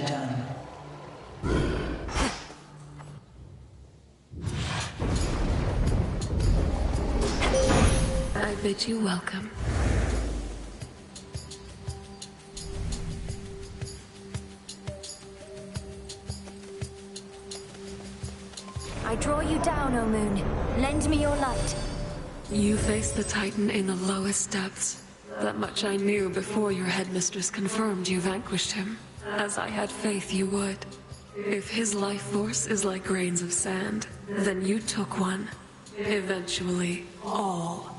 done. I bid you welcome. I draw you down, O Moon. Lend me your light. You face the Titan in the lowest depths. That much I knew before your headmistress confirmed you vanquished him, as I had faith you would. If his life force is like grains of sand, then you took one. Eventually, all.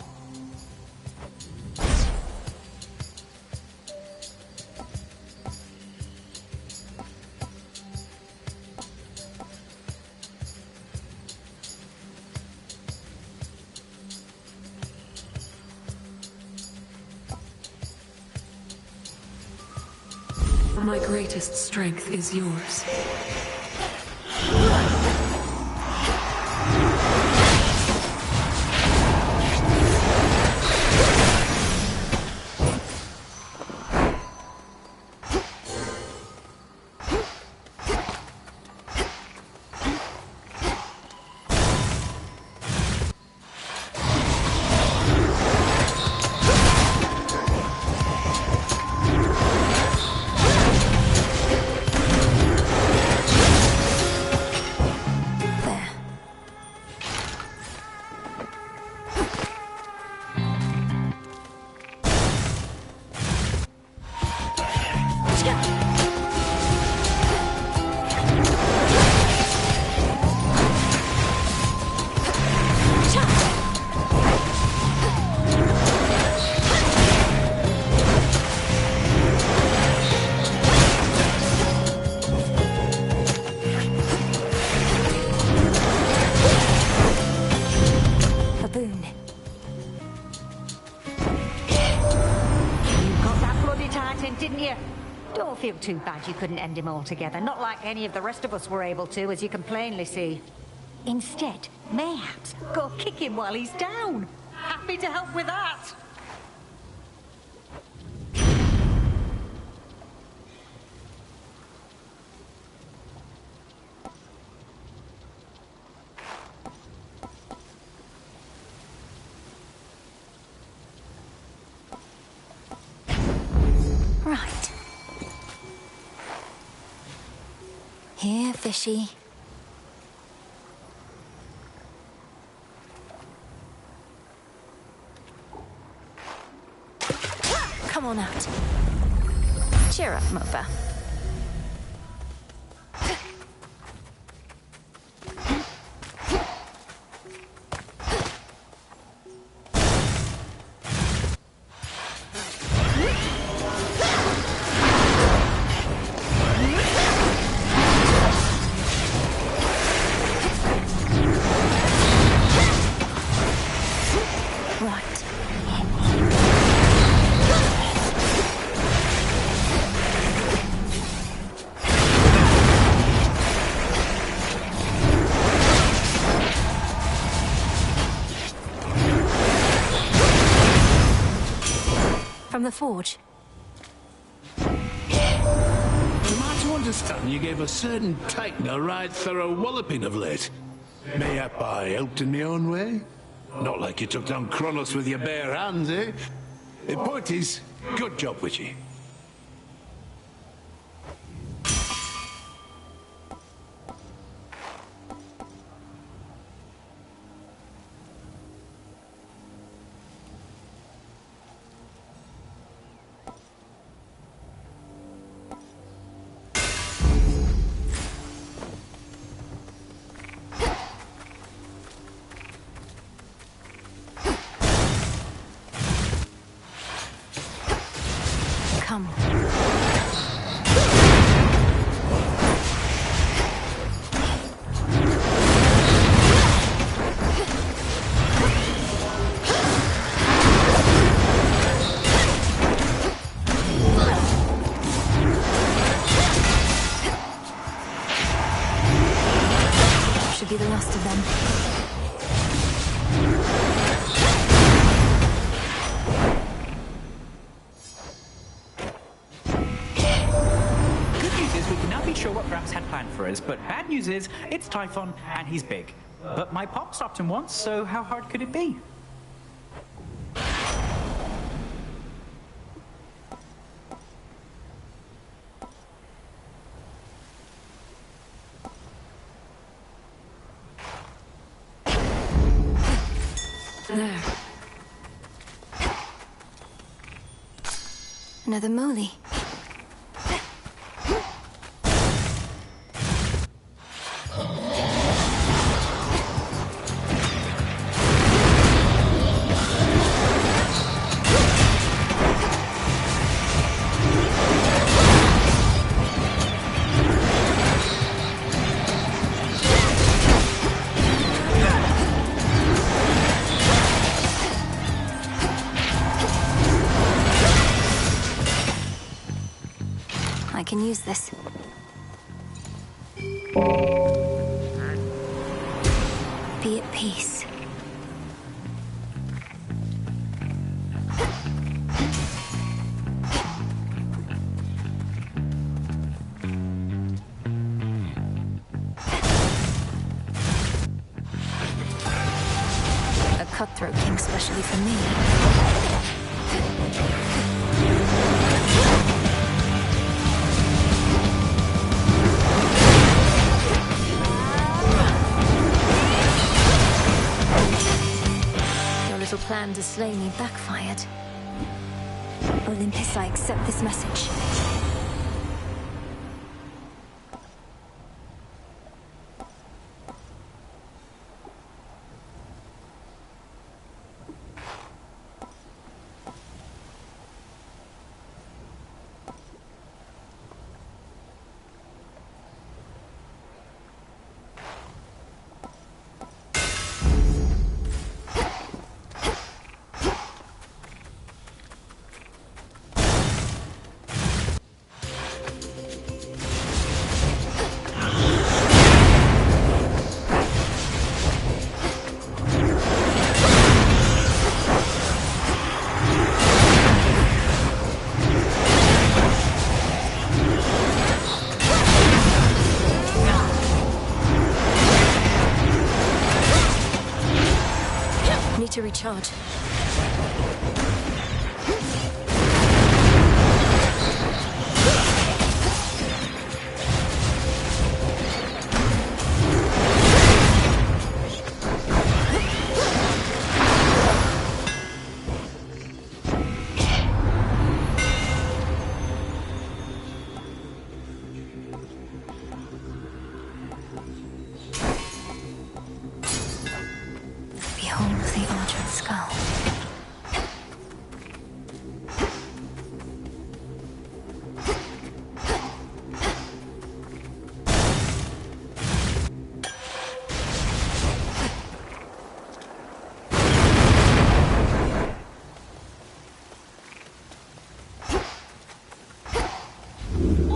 My greatest strength is yours. Feel too bad you couldn't end him altogether. Not like any of the rest of us were able to, as you can plainly see. Instead, mayhaps go kick him while he's down. Happy to help with that. Right. Here, fishy. Come on out. Cheer up, Mofa. From the forge. Am I to understand you gave a certain Titan a right thorough walloping of late? Mayhap I helped in my own way? Not like you took down Kronos with your bare hands, eh? The point is, good job, Witchy. news, but bad news is it's Typhon and he's big. But my pop stopped him once, so how hard could it be? There. Another Moley. I can use this. Be at peace. A cutthroat came specially for me. Your plan to slay me backfired. Olympus, I accept this message. Need to recharge. Behold the argent skull.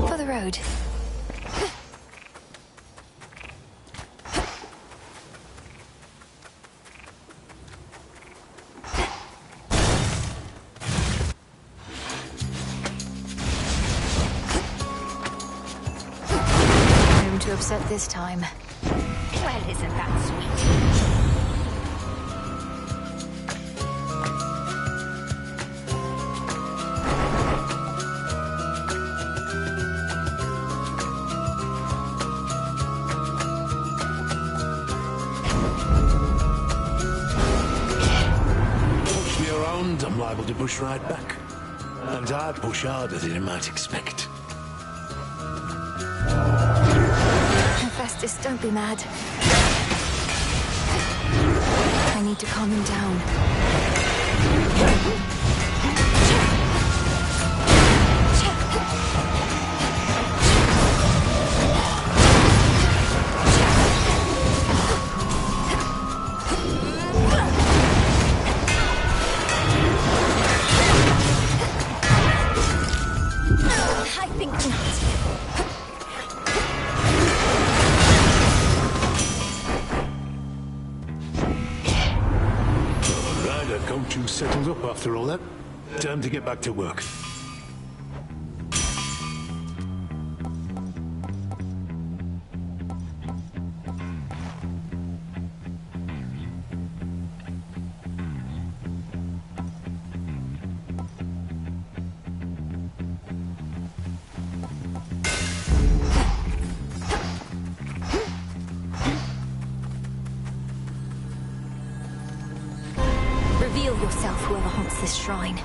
For the road. To upset this time. Well, isn't that sweet? Push me around, I'm liable to push right back. And I'd push harder than you might expect. Festus, don't be mad. I need to calm him down. I think not. Don't you settled up after all that? Time to get back to work. yourself, whoever haunts this shrine.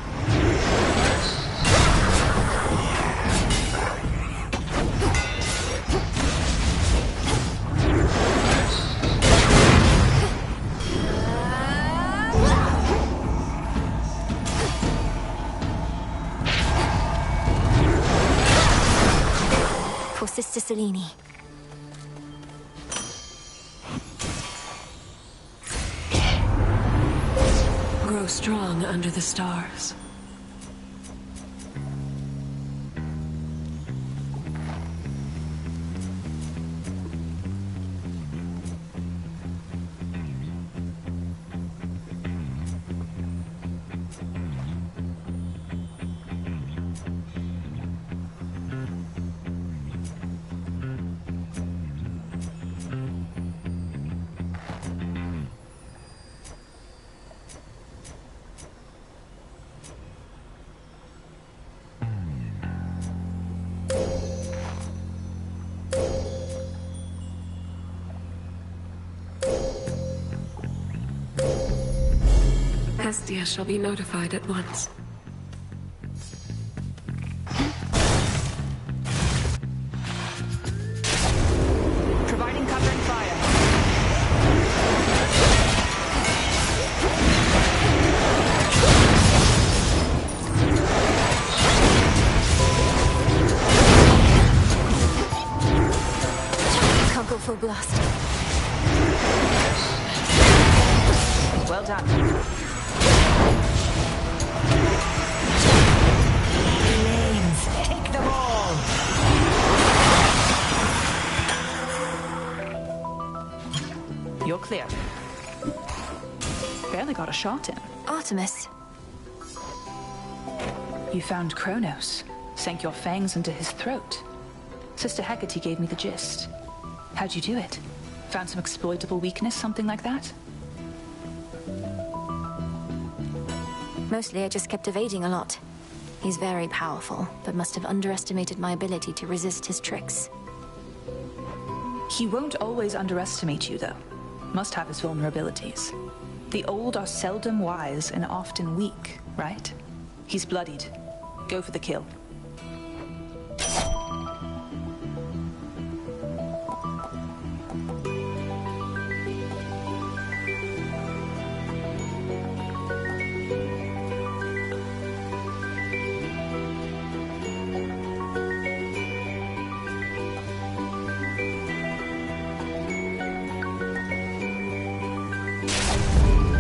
For Sister Selene. Grow strong under the stars. Hestia shall be notified at once. Providing cover and fire. Can't go full blast. Well done. Take them all! You're clear. Barely got a shot in. Artemis. You found Kronos. Sank your fangs into his throat. Sister Hecate gave me the gist. How'd you do it? Found some exploitable weakness, something like that? Mostly I just kept evading a lot. He's very powerful, but must have underestimated my ability to resist his tricks. He won't always underestimate you, though. Must have his vulnerabilities. The old are seldom wise and often weak, right? He's bloodied. Go for the kill.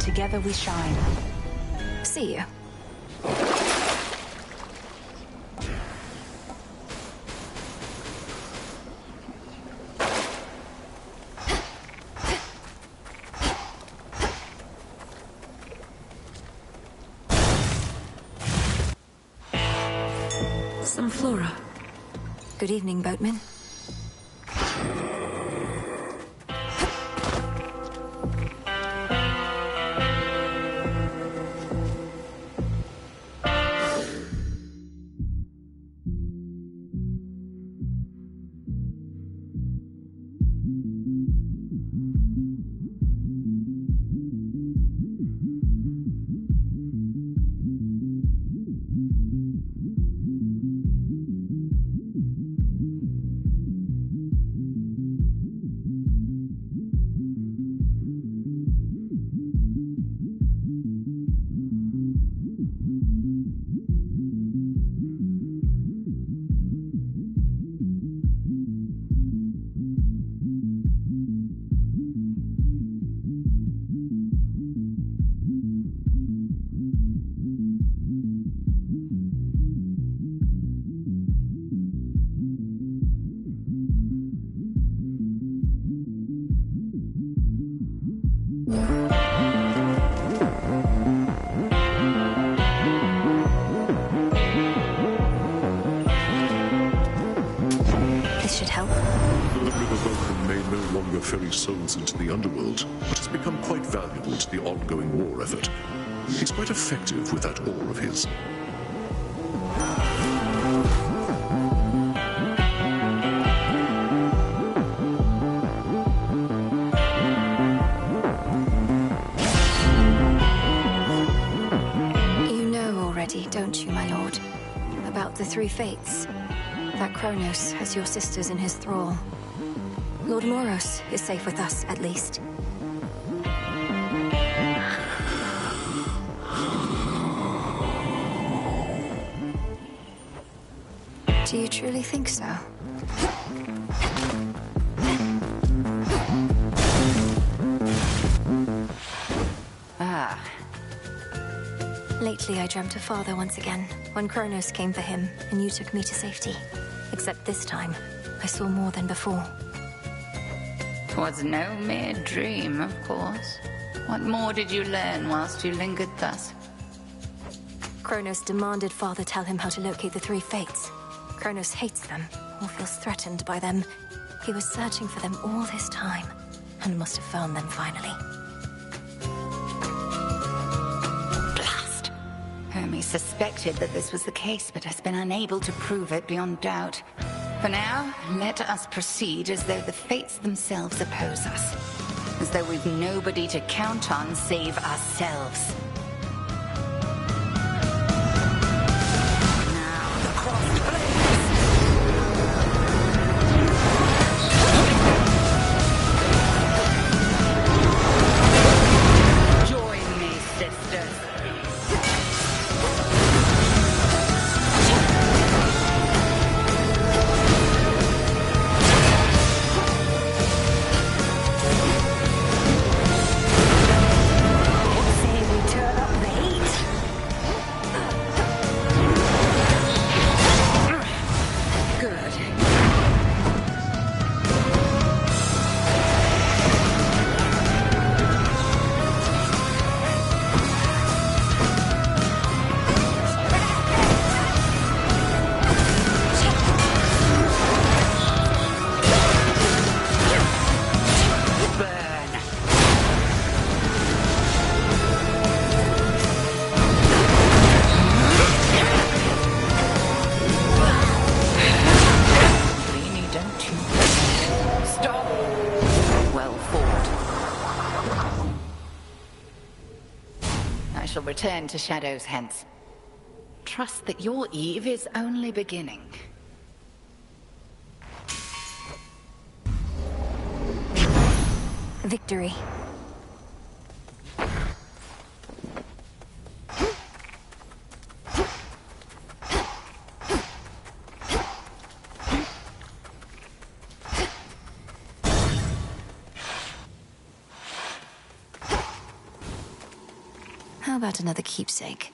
Together we shine. See you. Some flora. Good evening, boatman. ferry souls into the underworld, but has become quite valuable to the ongoing war effort. He's quite effective with that oar of his. The Three Fates. That Kronos has your sisters in his thrall. Lord Loros is safe with us, at least. Do you truly think so? Lately, I dreamt of Father once again, when Kronos came for him, and you took me to safety. Except this time, I saw more than before. 'Twas no mere dream, of course. What more did you learn whilst you lingered thus? Kronos demanded Father tell him how to locate the Three Fates. Kronos hates them, or feels threatened by them. He was searching for them all this time, and must have found them finally. Blast! Hermes suspected that this was the case, but has been unable to prove it beyond doubt. For now, let us proceed as though the fates themselves oppose us. As though we've nobody to count on save ourselves. Now, the crossed blades! Join me, sisters. Return to shadows hence. Trust that your eve is only beginning. Victory. How about another keepsake?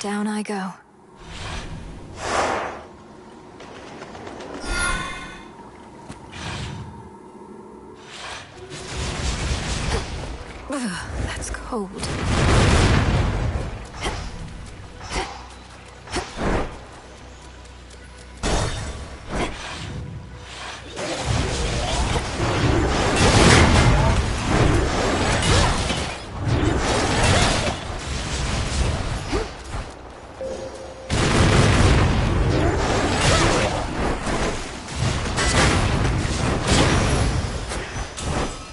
Down I go. Ugh, that's cold.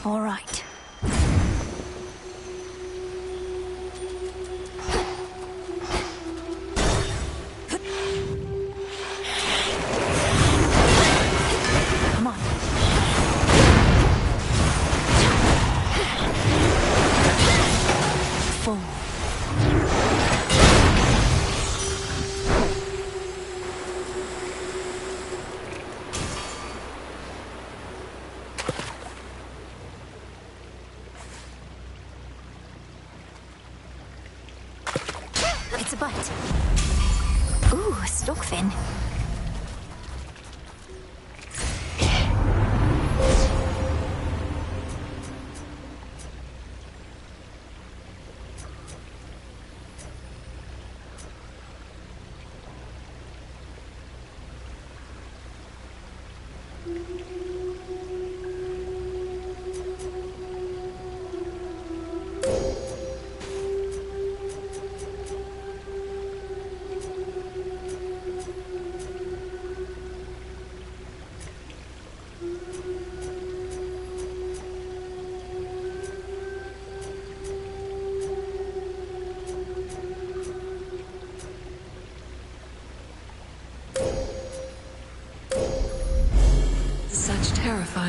All right. Come on. Full. It's a bite. Ooh, a stockfin.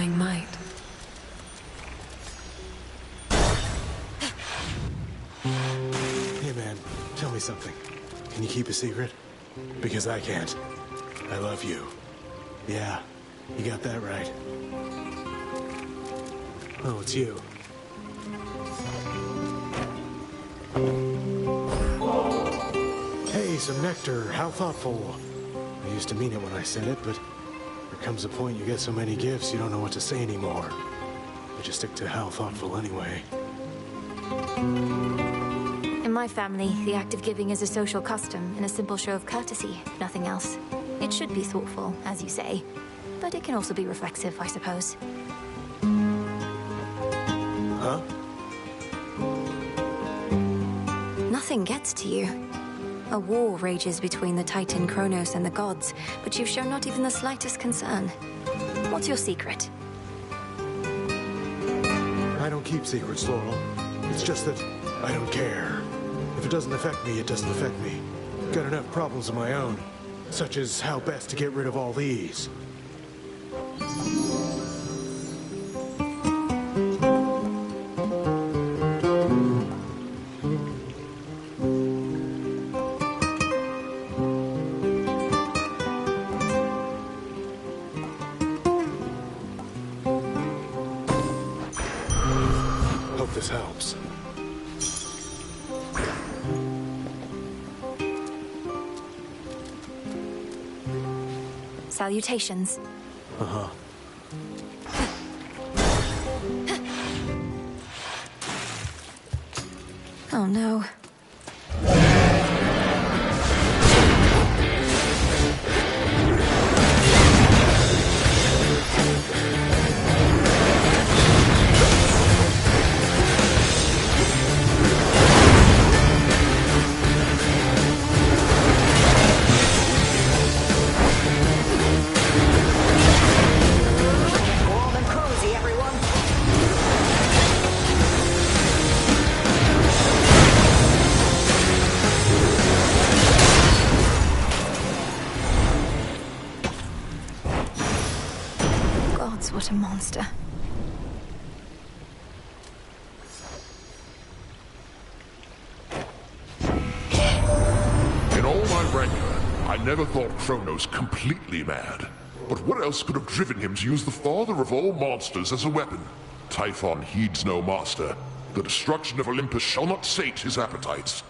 undying might. Hey man, tell me something. Can you keep a secret? Because I can't. I love you. Yeah, you got that right. Oh, it's you. Hey, some nectar. How thoughtful. I used to mean it when I said it, but there comes a point you get so many gifts you don't know what to say anymore. I just stick to how thoughtful anyway. In my family, the act of giving is a social custom and a simple show of courtesy, nothing else. It should be thoughtful, as you say, but it can also be reflexive, I suppose. Huh? Nothing gets to you. A war rages between the Titan Kronos and the gods, but you've shown not even the slightest concern. What's your secret? I don't keep secrets, Laurel. It's just that I don't care. If it doesn't affect me, it doesn't affect me. Got enough problems of my own, such as how best to get rid of all these. Hope this helps. Salutations. Uh-huh. Oh no. Warm and cozy, everyone. Gods, what a monster. In all my rancor, I never thought Kronos completely mad. But what else could have driven him to use the father of all monsters as a weapon? Typhon heeds no master. The destruction of Olympus shall not sate his appetites.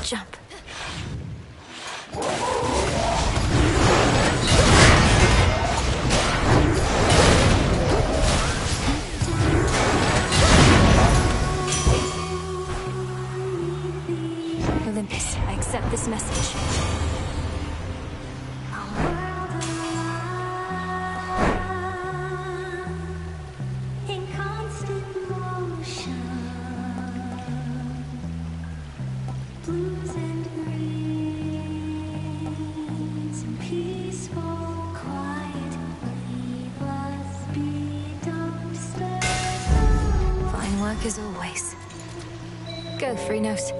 Jump. Olympus, I accept this message. In constant motion, blues and greens, in peaceful quiet, leave us be, don't disturb us. Fine work as always. Go, Phrynos.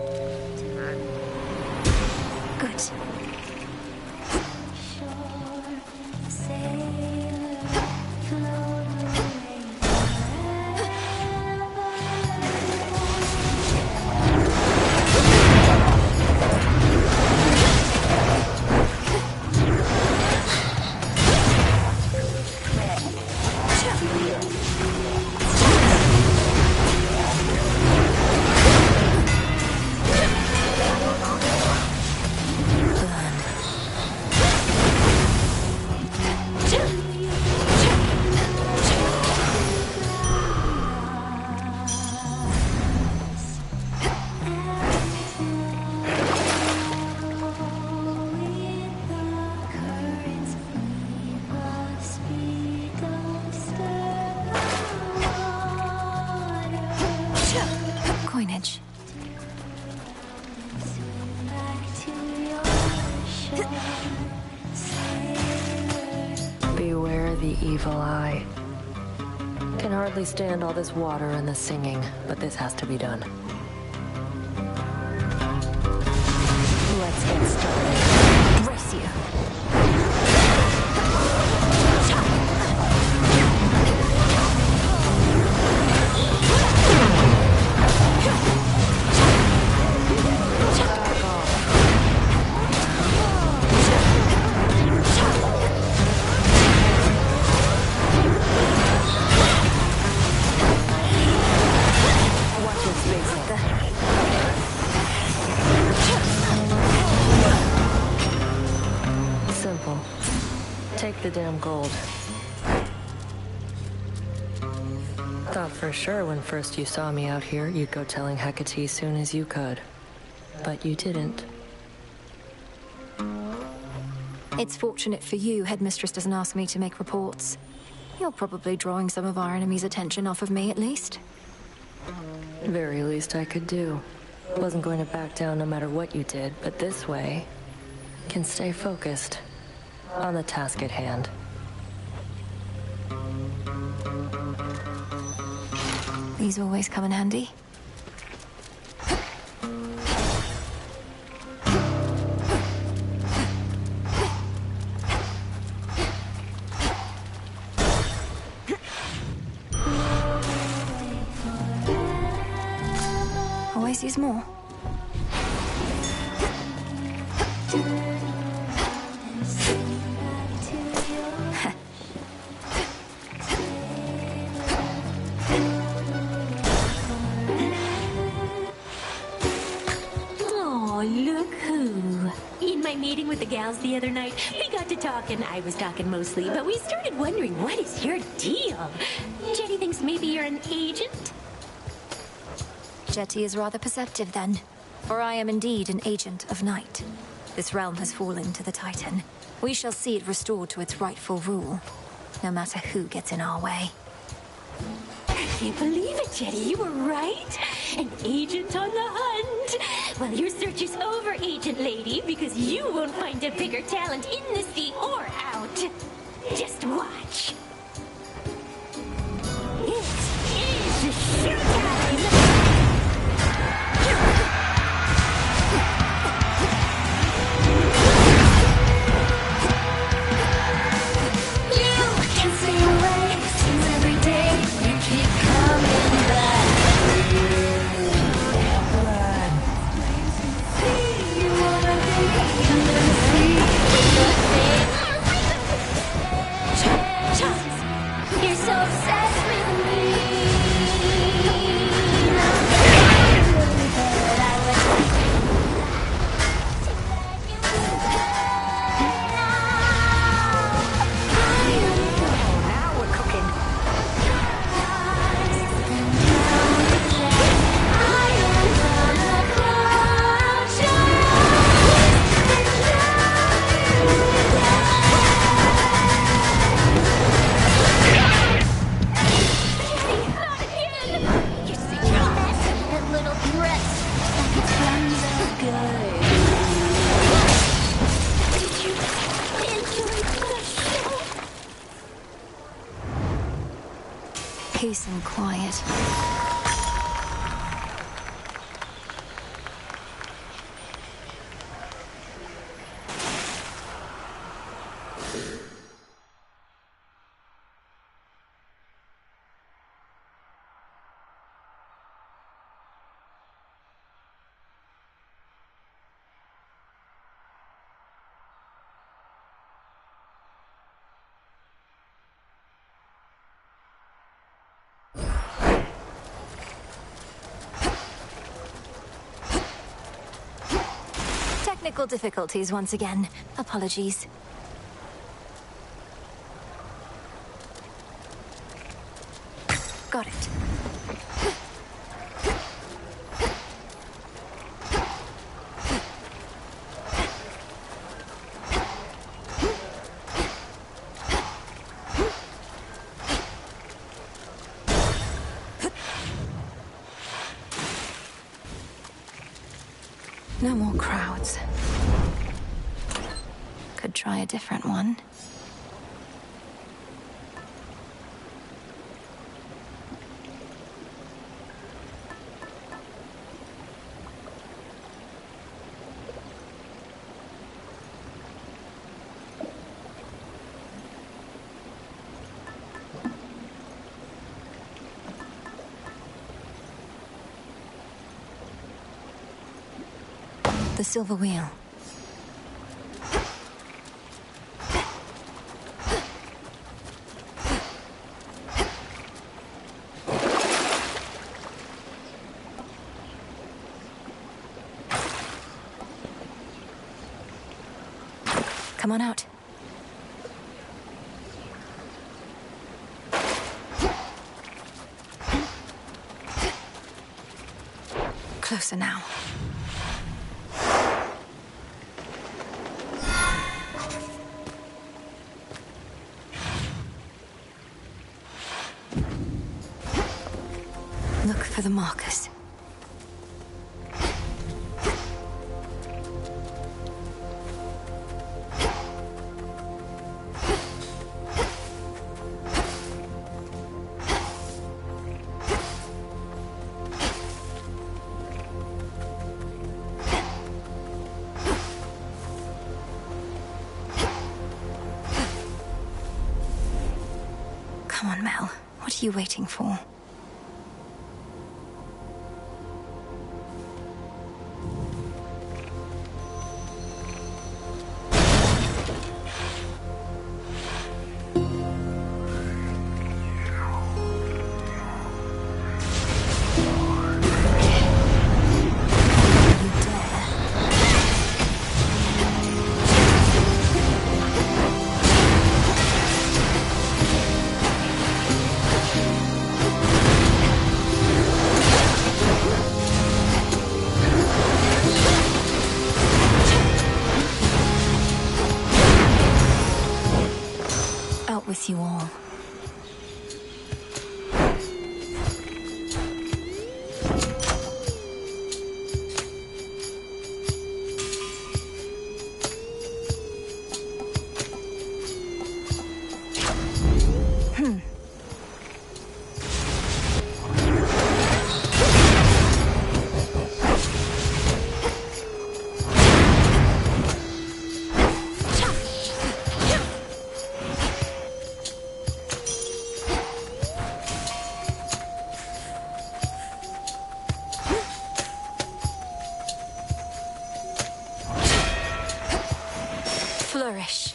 Good. Shore, sailor, float away evil eye. Can hardly stand all this water and the singing, but this has to be done. Let's get started. Race you. Simple. Take the damn gold. Thought for sure when first you saw me out here, you'd go telling Hecate soon as you could. But you didn't. It's fortunate for you, Headmistress doesn't ask me to make reports. You're probably drawing some of our enemies' attention off of me, at least. Very least I could do. Wasn't going to back down no matter what you did, but this way, can stay focused on the task at hand. These always come in handy. Always use more. Oh, look who. In my meeting with the gals the other night, we got to talking. I was talking mostly, but we started wondering, what is your deal? Jetty thinks maybe you're an agent? Jetty is rather perceptive then, for I am indeed an agent of night. This realm has fallen to the Titan. We shall see it restored to its rightful rule, no matter who gets in our way. I can't believe it, Jetty. You were right. An agent on the hunt. Well, your search is over, Agent Lady, because you won't find a bigger talent in the sea or out. Just watch. It is showtime! You're so obsessed with me. Now we're cooking. Peace and quiet. Technical difficulties once again. Apologies. Got it. No more crowds. Could try a different one. The silver wheel. Come on out. Closer now. Look for the markers. Come on, Mel. What are you waiting for? With you all. Flourish.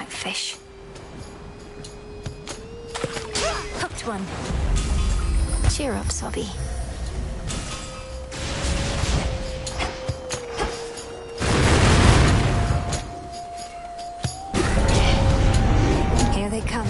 Fish. Hooked one. Cheer up, Sobby. Here they come.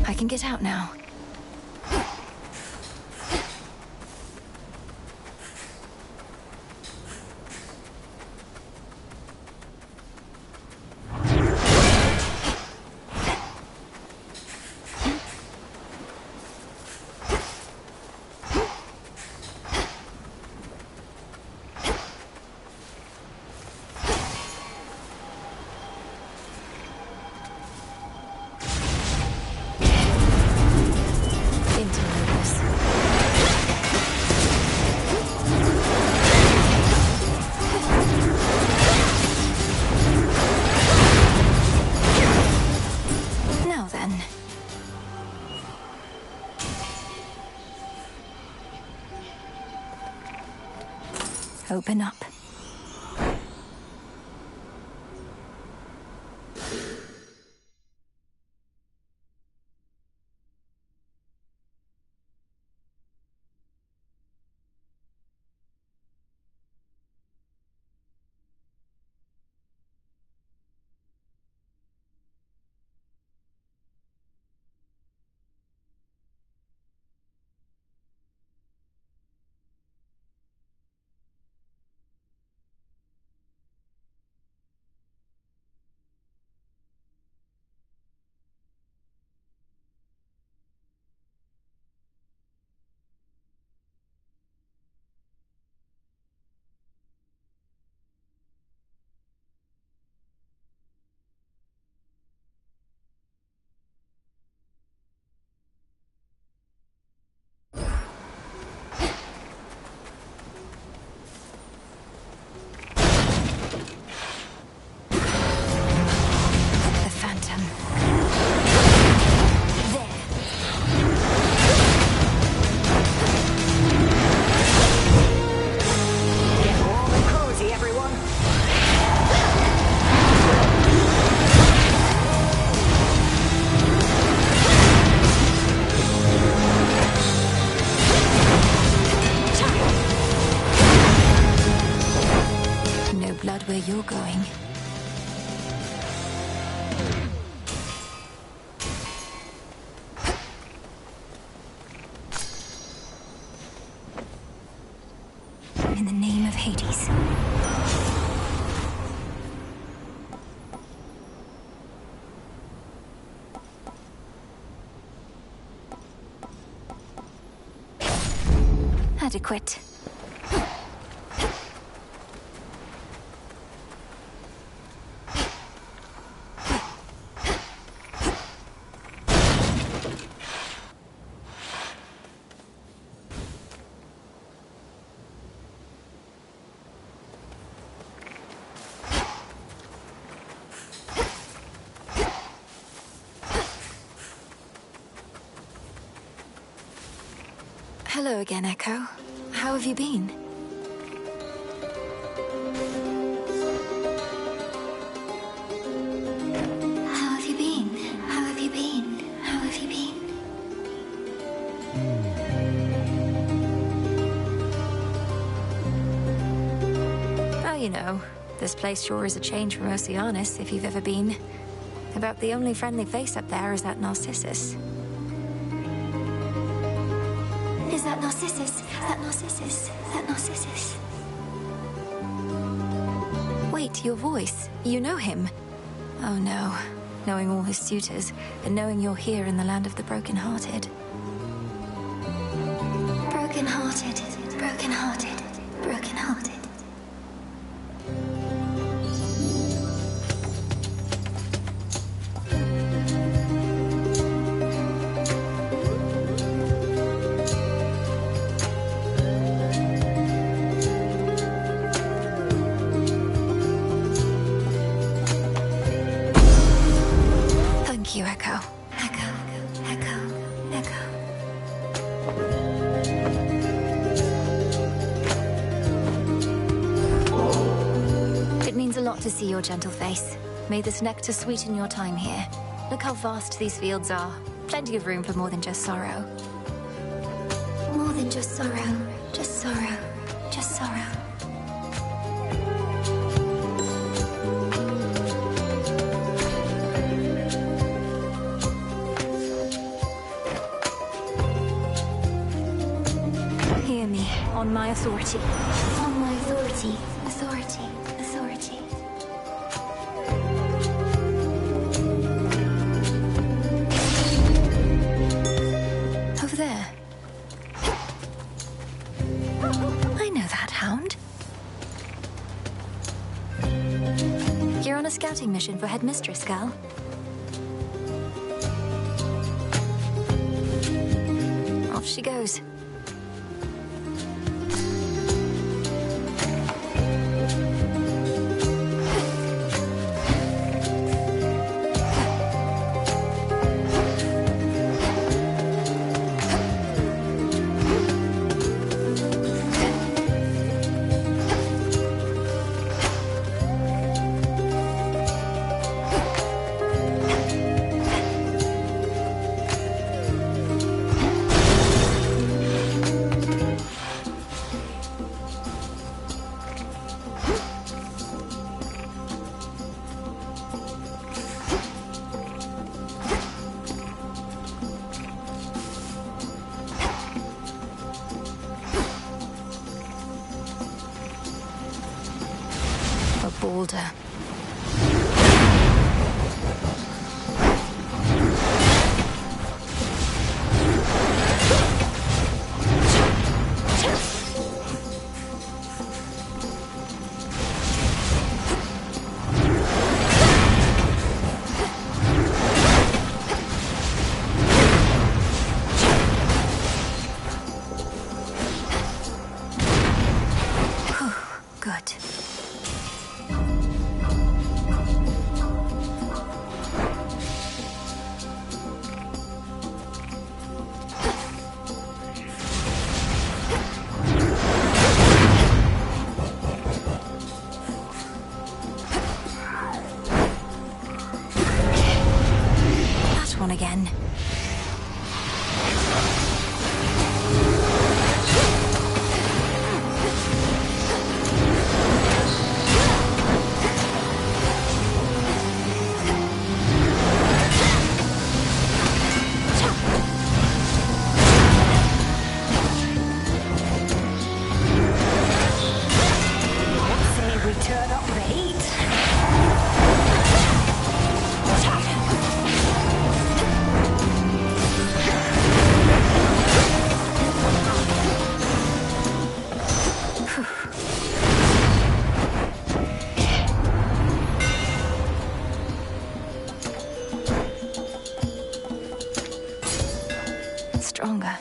I can get out now. Open up. Where you're going. In the name of Hades. Adequate. Hello again, Echo. How have you been? How have you been? How have you been? How have you been? Oh, you know, this place sure is a change from Oceanus, if you've ever been. About the only friendly face up there is that Narcissus. Is that Narcissus? That Narcissus? That Narcissus? Wait, your voice. You know him? Oh no. Knowing all his suitors, and knowing you're here in the land of the broken-hearted. Broken-hearted, broken-hearted, broken-hearted. You, Echo. Echo, Echo, Echo. It means a lot to see your gentle face. May this nectar sweeten your time here. Look how vast these fields are. Plenty of room for more than just sorrow. More than just sorrow. Just sorrow. Just sorrow. On my authority. On my authority. Authority. Authority. Over there. I know that hound. You're on a scouting mission for Headmistress, gal. Off she goes. older. Good. That one again. Stronger.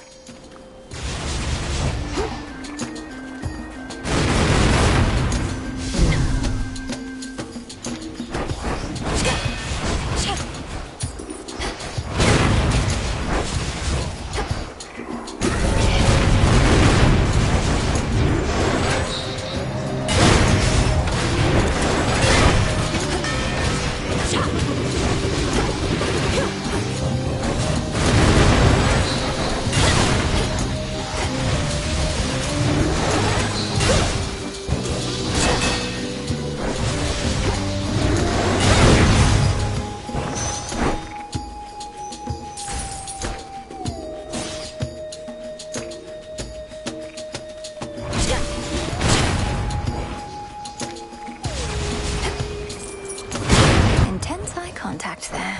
Intense eye contact there.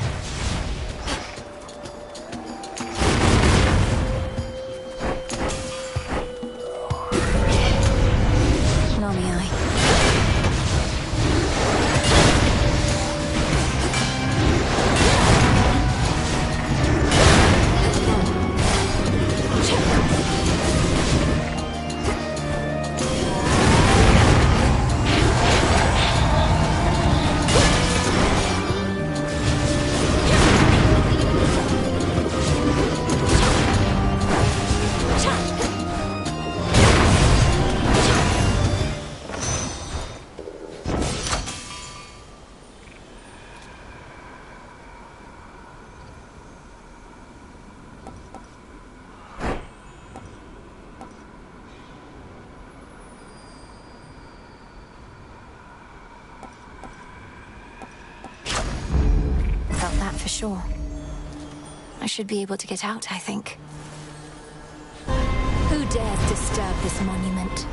Nami eye. Felt that for sure. I should be able to get out, I think. Who dares disturb this monument?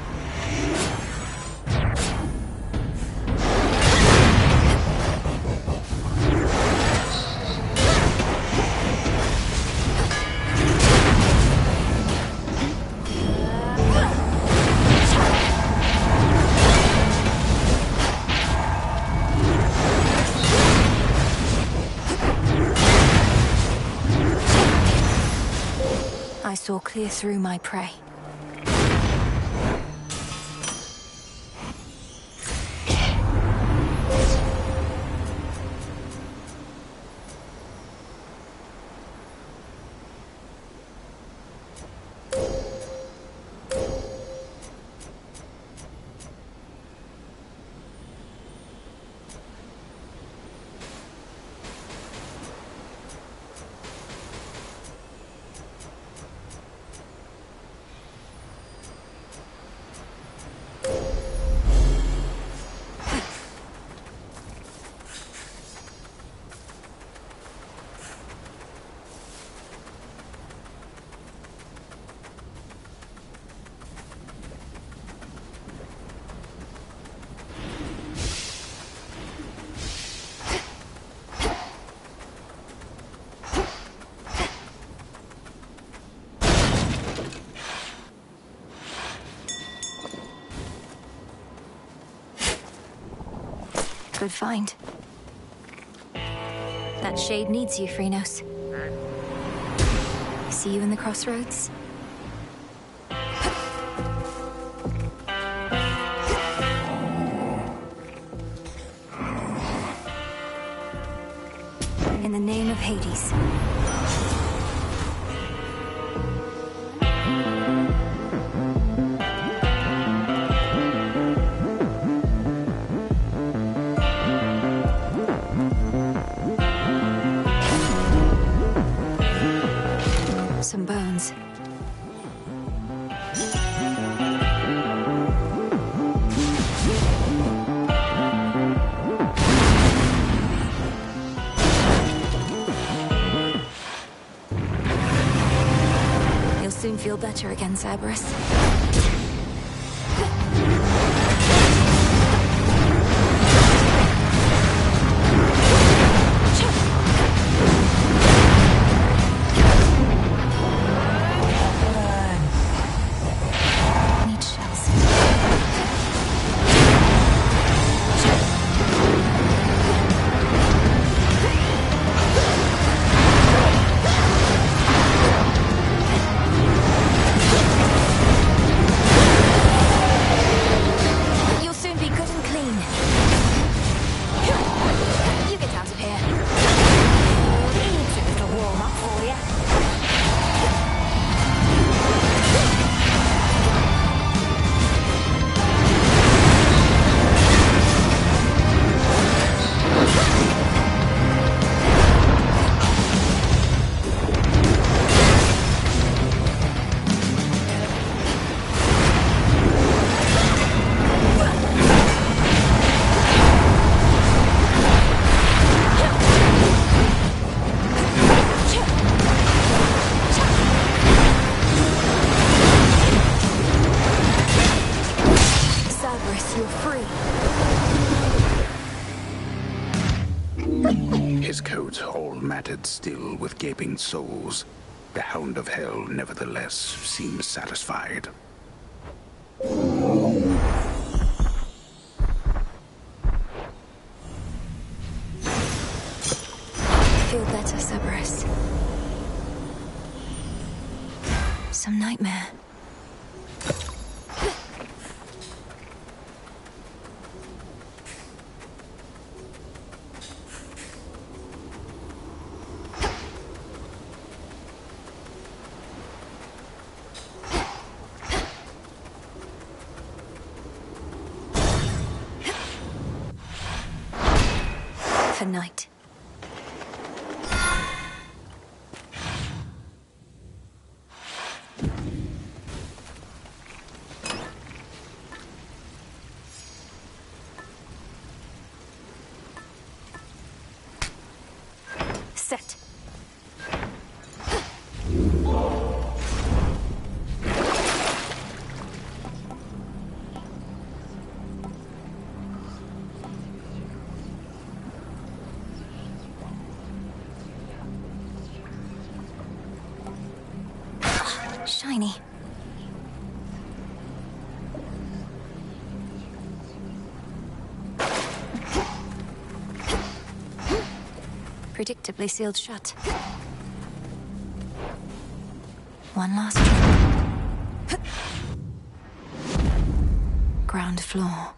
I saw clear through my prey. Good find. That shade needs you, Phrynos. See you in the crossroads? In the name of Hades. Some bones. You'll soon feel better again, Cerberus. His coat all matted still with gaping souls. The Hound of Hell, nevertheless, seemed satisfied. Feel better, Cerberus. Some nightmare. For night. Set. Shiny. Predictably sealed shut. One last drop. Ground floor.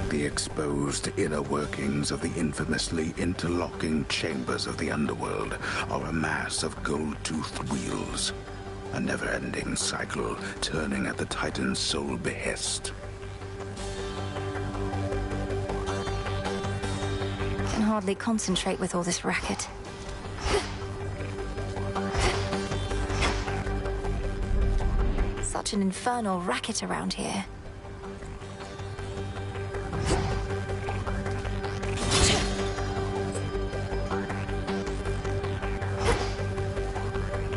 The exposed inner workings of the infamously interlocking chambers of the underworld are a mass of gold-toothed wheels. A never-ending cycle turning at the Titan's sole behest. Can hardly concentrate with all this racket. Such an infernal racket around here.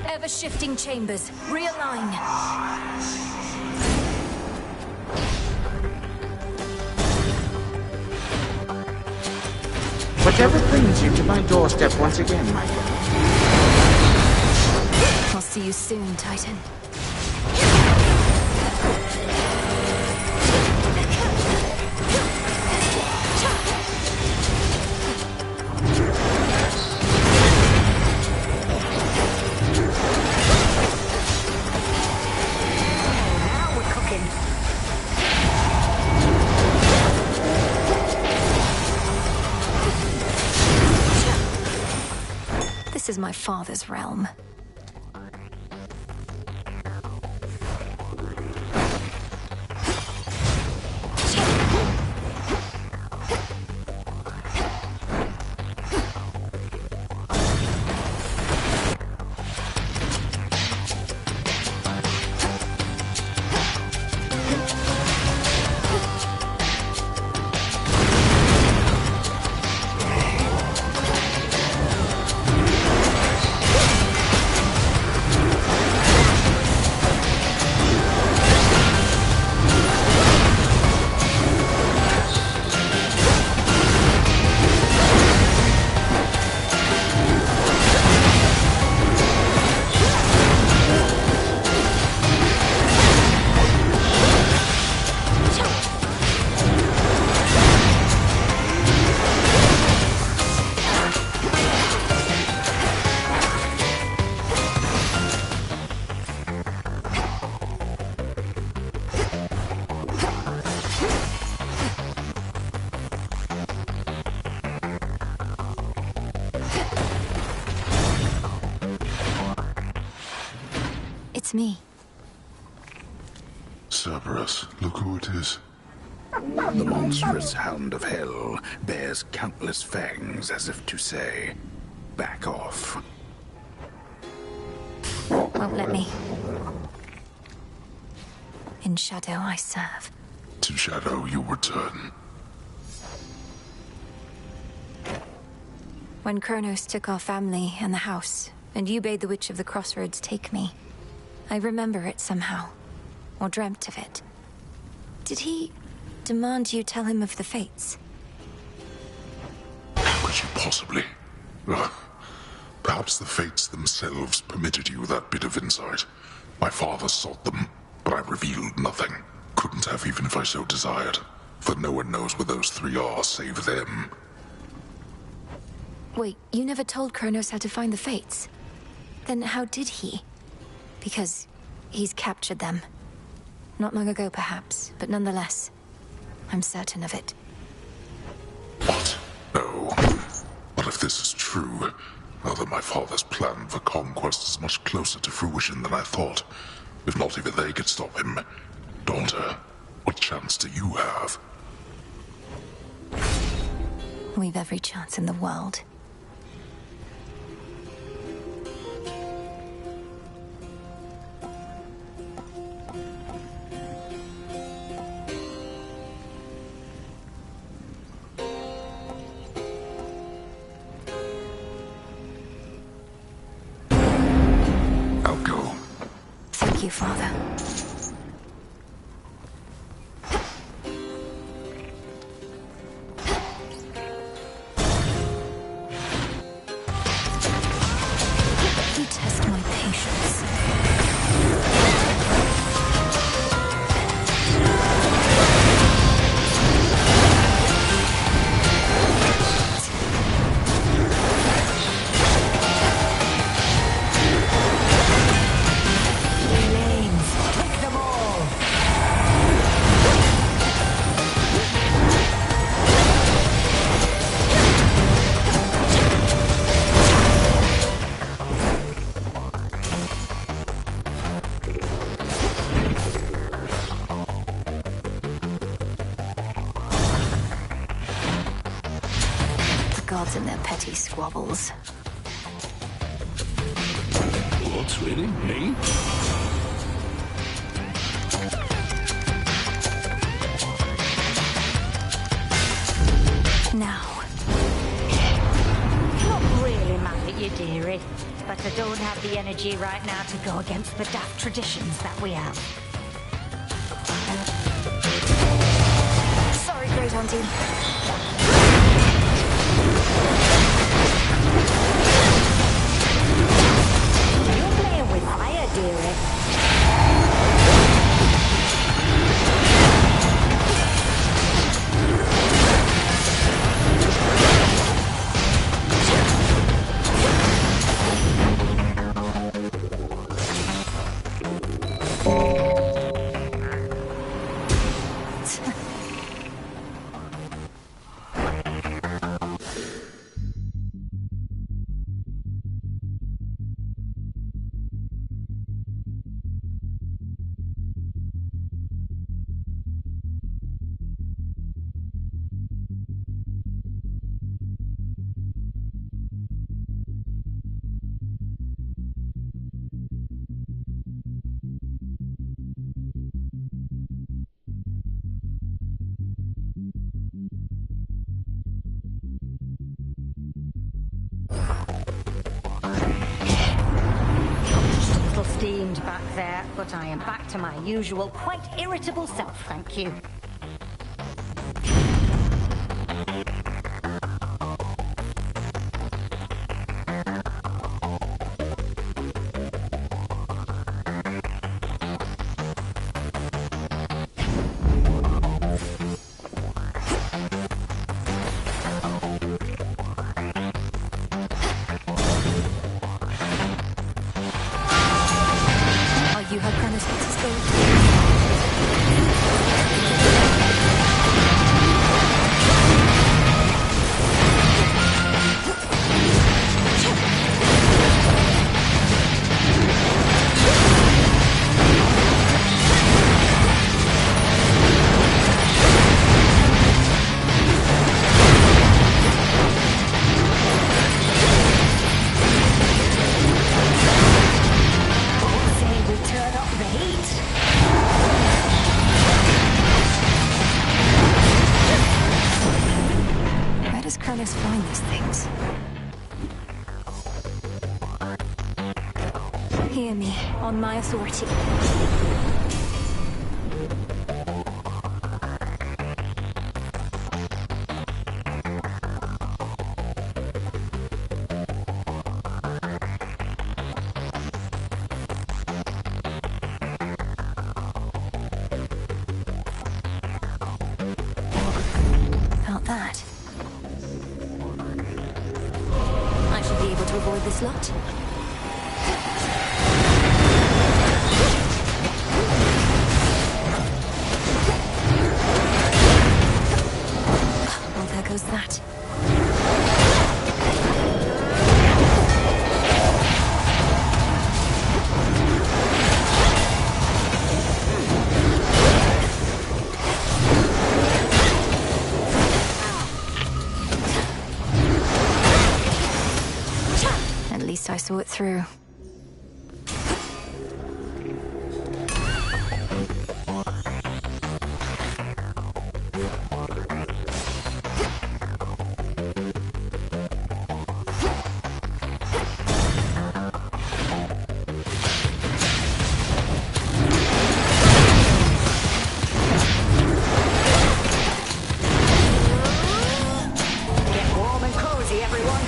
Ever-shifting chambers. Realign. Whatever brings you to my doorstep once again, my friend. I'll see you soon, Titan. my father's realm. It's me. Cerberus, look who it is. The monstrous hound of hell bears countless fangs as if to say, back off. Won't let me. In shadow I serve. To shadow you return. When Kronos took our family and the house, and you bade the Witch of the Crossroads take me, I remember it somehow, or dreamt of it. Did he demand you tell him of the fates? How could you possibly? Perhaps the fates themselves permitted you that bit of insight. My father sought them, but I revealed nothing. Couldn't have even if I so desired, for no one knows where those three are save them. Wait, you never told Kronos how to find the fates? Then how did he? Because he's captured them. Not long ago, perhaps, but nonetheless, I'm certain of it. What? No. But if this is true, now that my father's plan for conquest is much closer to fruition than I thought, if not even they could stop him, daughter, what chance do you have? We've every chance in the world. Thank you, Father. You test my patience. Gods and their petty squabbles. What's really? Me? Now. Not really mad at you, dearie, but I don't have the energy right now to go against the daft traditions that we have. Sorry, Great Auntie. You're playing with fire, dearie. steamed back there, but I am back to my usual, quite irritable self, thank you. You have Kronos Fix's gold. Kronos find these things? Hear me, on my authority. Felt that. I should be able to avoid this lot. Well, there goes that. At least I saw it through. Get warm and cozy, everyone.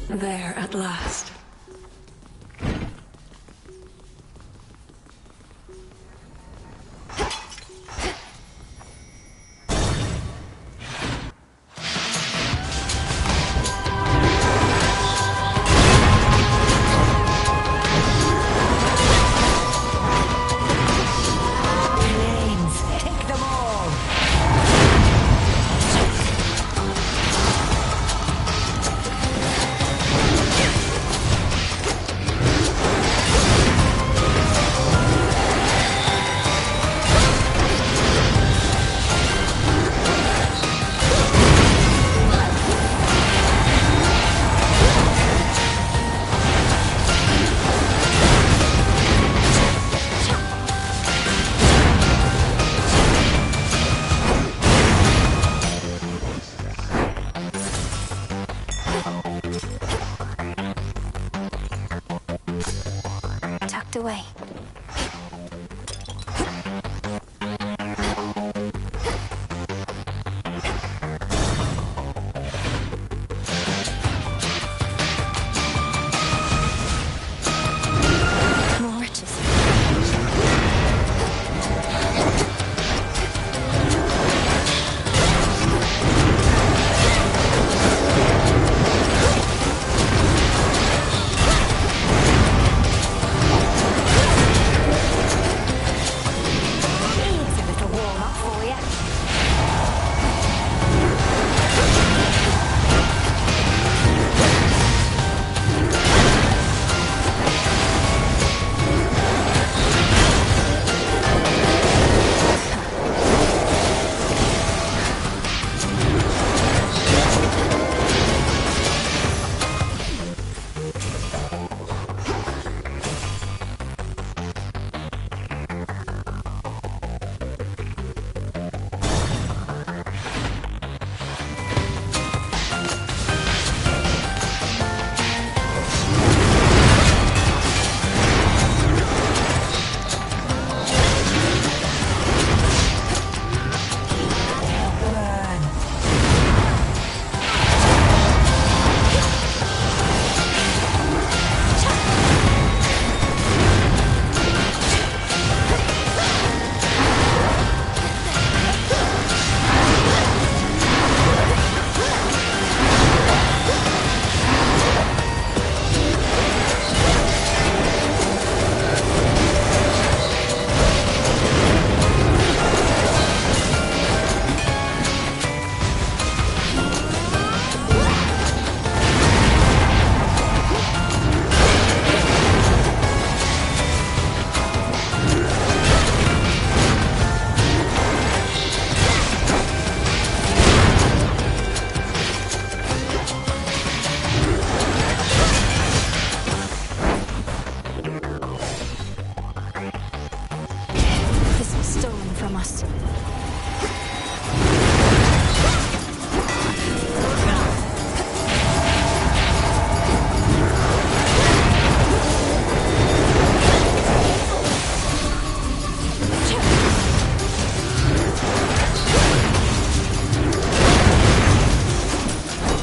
There at last. Flames, take them all. the way. More riches. Here's a little warm-up for you. This was stolen from us.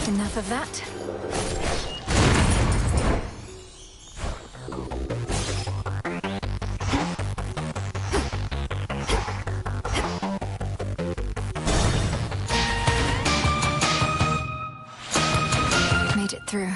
Enough of that. Made it through.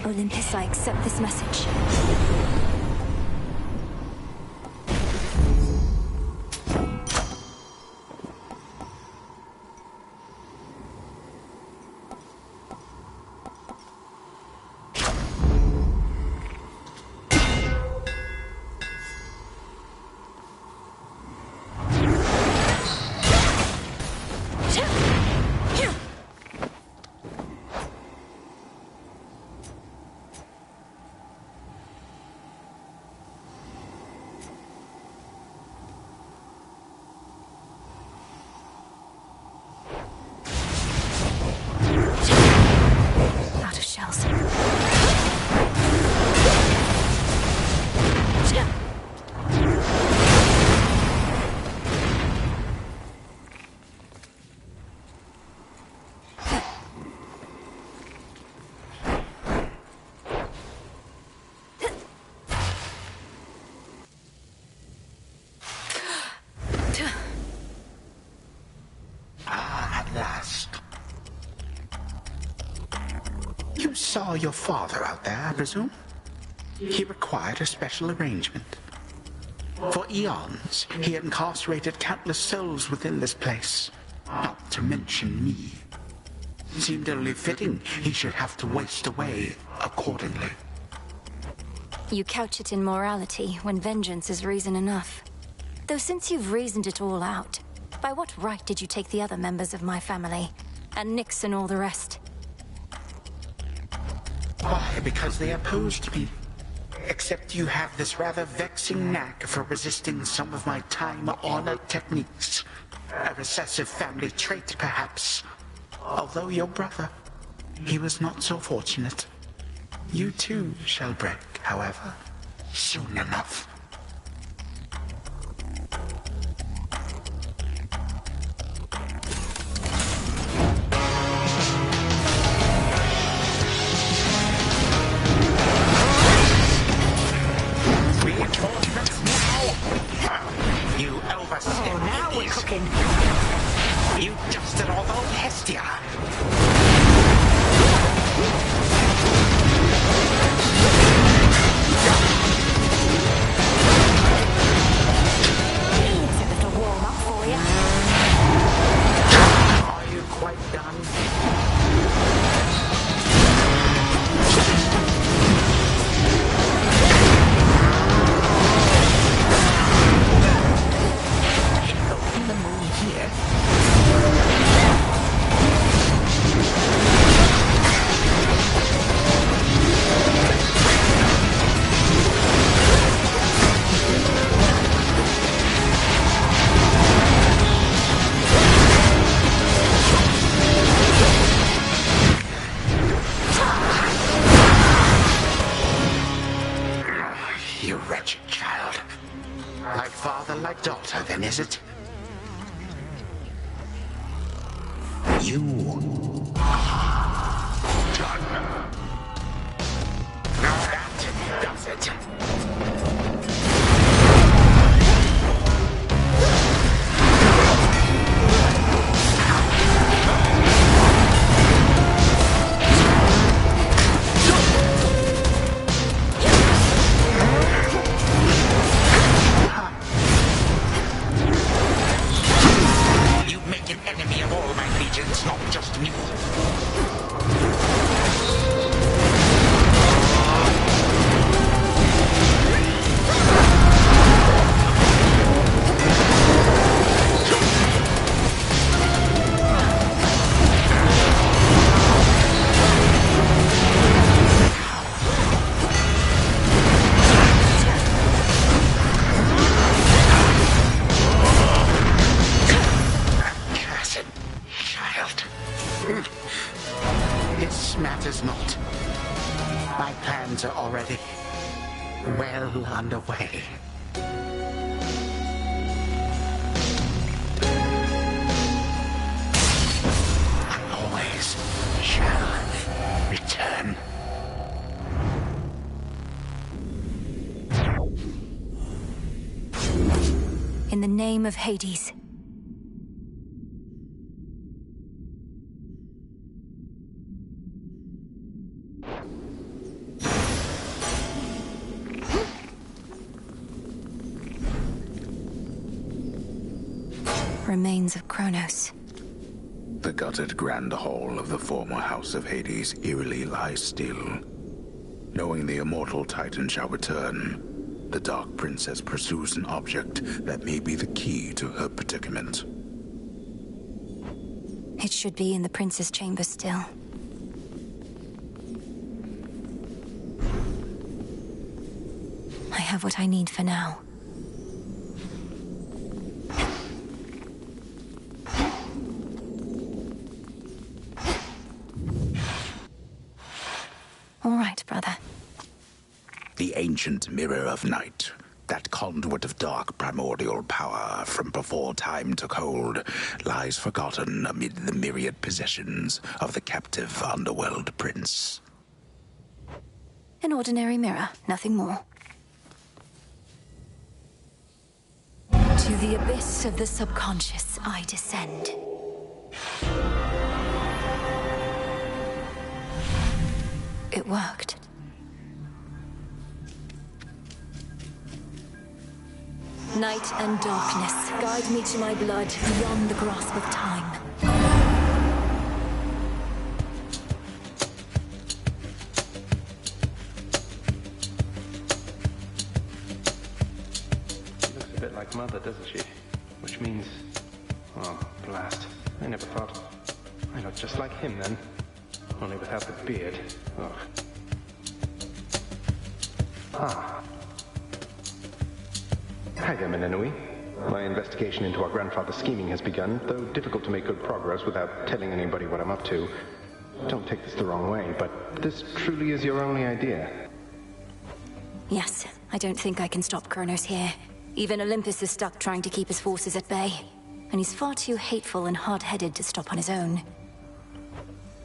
Olympus, I accept this message. Out of shells. At last. You saw your father out there, I presume? he required a special arrangement. For eons, he incarcerated countless souls within this place, not to mention me. Seemed only fitting he should have to waste away accordingly. You couch it in morality when vengeance is reason enough. Though since you've reasoned it all out, by what right did you take the other members of my family? And Nix and all the rest? Why, because they opposed me. Except you have this rather vexing knack for resisting some of my time-honored techniques. A recessive family trait, perhaps. Although your brother, he was not so fortunate. You too shall break, however, soon enough. Reinforcements now! You overstepped. Oh, now we're cooking. You dusted off old Hestia. Needs a little warm-up for you. Are you quite done? The moon here. You wretched child. Like father, like daughter, then, is it? You done. Now that does it. You make an enemy of all my legions, not just me. Cursed child. This matters not. My plans are already well underway. I always shall return. In the name of Hades. Remains of Kronos. The gutted grand hall of the former House of Hades eerily lies still. Knowing the immortal Titan shall return, the Dark Princess pursues an object that may be the key to her predicament. It should be in the Prince's chamber still. I have what I need for now. All right, brother. The ancient mirror of night, that conduit of dark primordial power from before time took hold, lies forgotten amid the myriad possessions of the captive underworld prince. An ordinary mirror, nothing more. To the abyss of the subconscious I descend. It worked. Night and darkness, guide me to my blood beyond the grasp of time. She looks a bit like Mother, doesn't she? Which means... oh, blast. I never thought... I look just like him, then. Only without the beard. Ugh. Ah. Hi there, Menenui. My investigation into our grandfather's scheming has begun, though difficult to make good progress without telling anybody what I'm up to. Don't take this the wrong way, but this truly is your only idea. Yes, I don't think I can stop Kronos here. Even Olympus is stuck trying to keep his forces at bay. And he's far too hateful and hard-headed to stop on his own.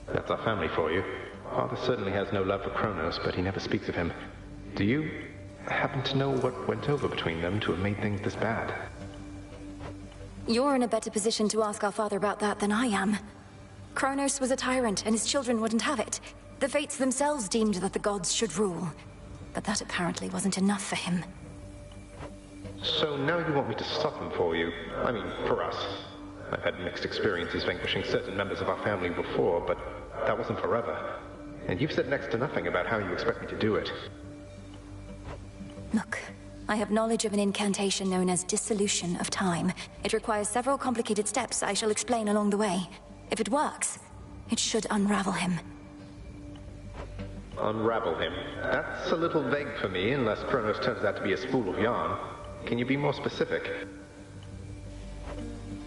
That's our family for you. Father certainly has no love for Kronos, but he never speaks of him. Do you happen to know what went over between them to have made things this bad? You're in a better position to ask our father about that than I am. Kronos was a tyrant, and his children wouldn't have it. The Fates themselves deemed that the gods should rule. But that apparently wasn't enough for him. So now you want me to stop him for you? I mean, for us. I've had mixed experiences vanquishing certain members of our family before, but that wasn't forever. And you've said next to nothing about how you expect me to do it. Look, I have knowledge of an incantation known as Dissolution of Time. It requires several complicated steps I shall explain along the way. If it works, it should unravel him. Unravel him? That's a little vague for me, unless Kronos turns out to be a spool of yarn. Can you be more specific?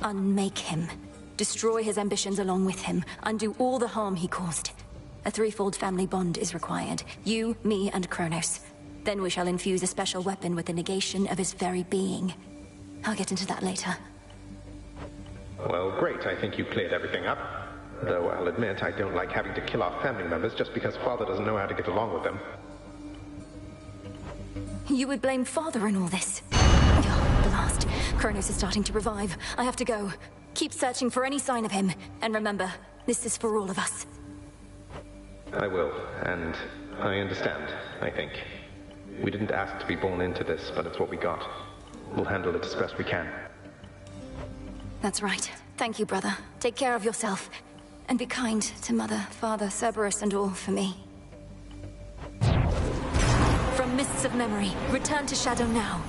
Unmake him. Destroy his ambitions along with him. Undo all the harm he caused. A threefold family bond is required. You, me, and Kronos. Then we shall infuse a special weapon with the negation of his very being. I'll get into that later. Well, great. I think you cleared everything up. Though I'll admit I don't like having to kill our family members just because Father doesn't know how to get along with them. You would blame Father in all this? Oh, blast. Kronos is starting to revive. I have to go. Keep searching for any sign of him. And remember, this is for all of us. I will, and I understand, I think. We didn't ask to be born into this, but it's what we got. We'll handle it as best we can. That's right. Thank you, brother. Take care of yourself. And be kind to Mother, Father, Cerberus, and all for me. From mists of memory, return to Shadow now.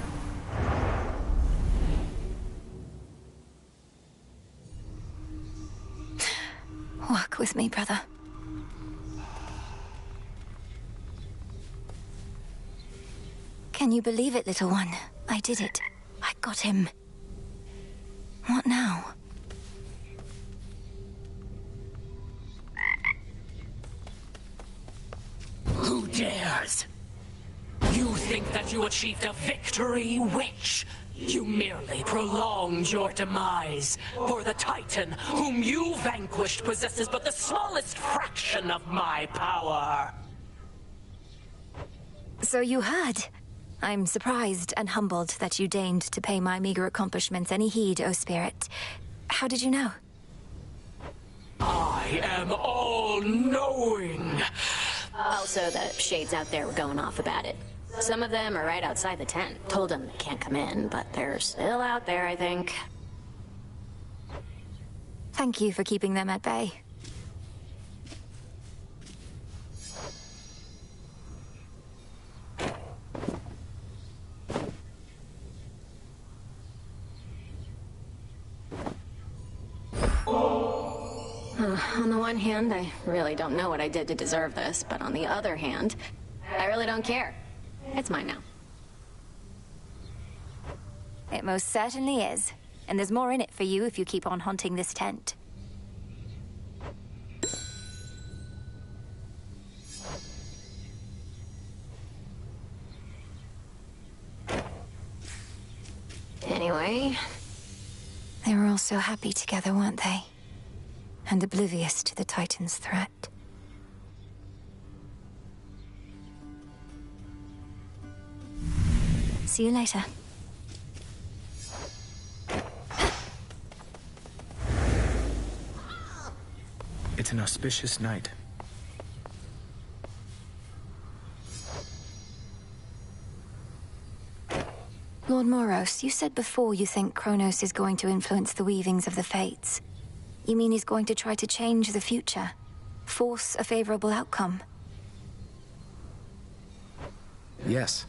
Walk with me, brother. Can you believe it, little one? I did it. I got him. What now? Who dares? You think that you achieved a victory, witch? You merely prolonged your demise, for the Titan whom you vanquished possesses but the smallest fraction of my power. So you heard. I'm surprised and humbled that you deigned to pay my meager accomplishments any heed, O Spirit. How did you know? I am all-knowing. Also, the shades out there were going off about it. Some of them are right outside the tent. Told them they can't come in, but they're still out there, I think. Thank you for keeping them at bay. On the one hand, I really don't know what I did to deserve this, but on the other hand, I really don't care. It's mine now. It most certainly is. And there's more in it for you if you keep on haunting this tent. Anyway... They were all so happy together, weren't they? And oblivious to the Titan's threat. See you later. It's an auspicious night. Lord Moros, you said before you think Kronos is going to influence the weavings of the fates. You mean he's going to try to change the future? Force a favorable outcome? Yes.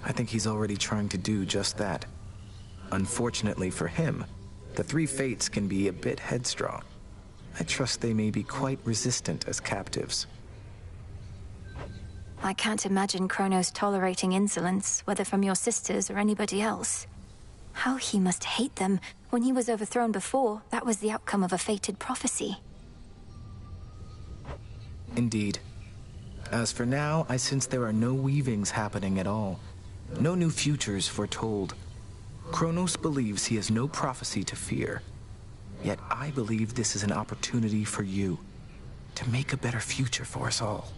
I think he's already trying to do just that. Unfortunately for him, the three fates can be a bit headstrong. I trust they may be quite resistant as captives. I can't imagine Kronos tolerating insolence, whether from your sisters or anybody else. How he must hate them. When he was overthrown before, that was the outcome of a fated prophecy. Indeed. As for now, I sense there are no weavings happening at all. No new futures foretold. Kronos believes he has no prophecy to fear. Yet I believe this is an opportunity for you, to make a better future for us all.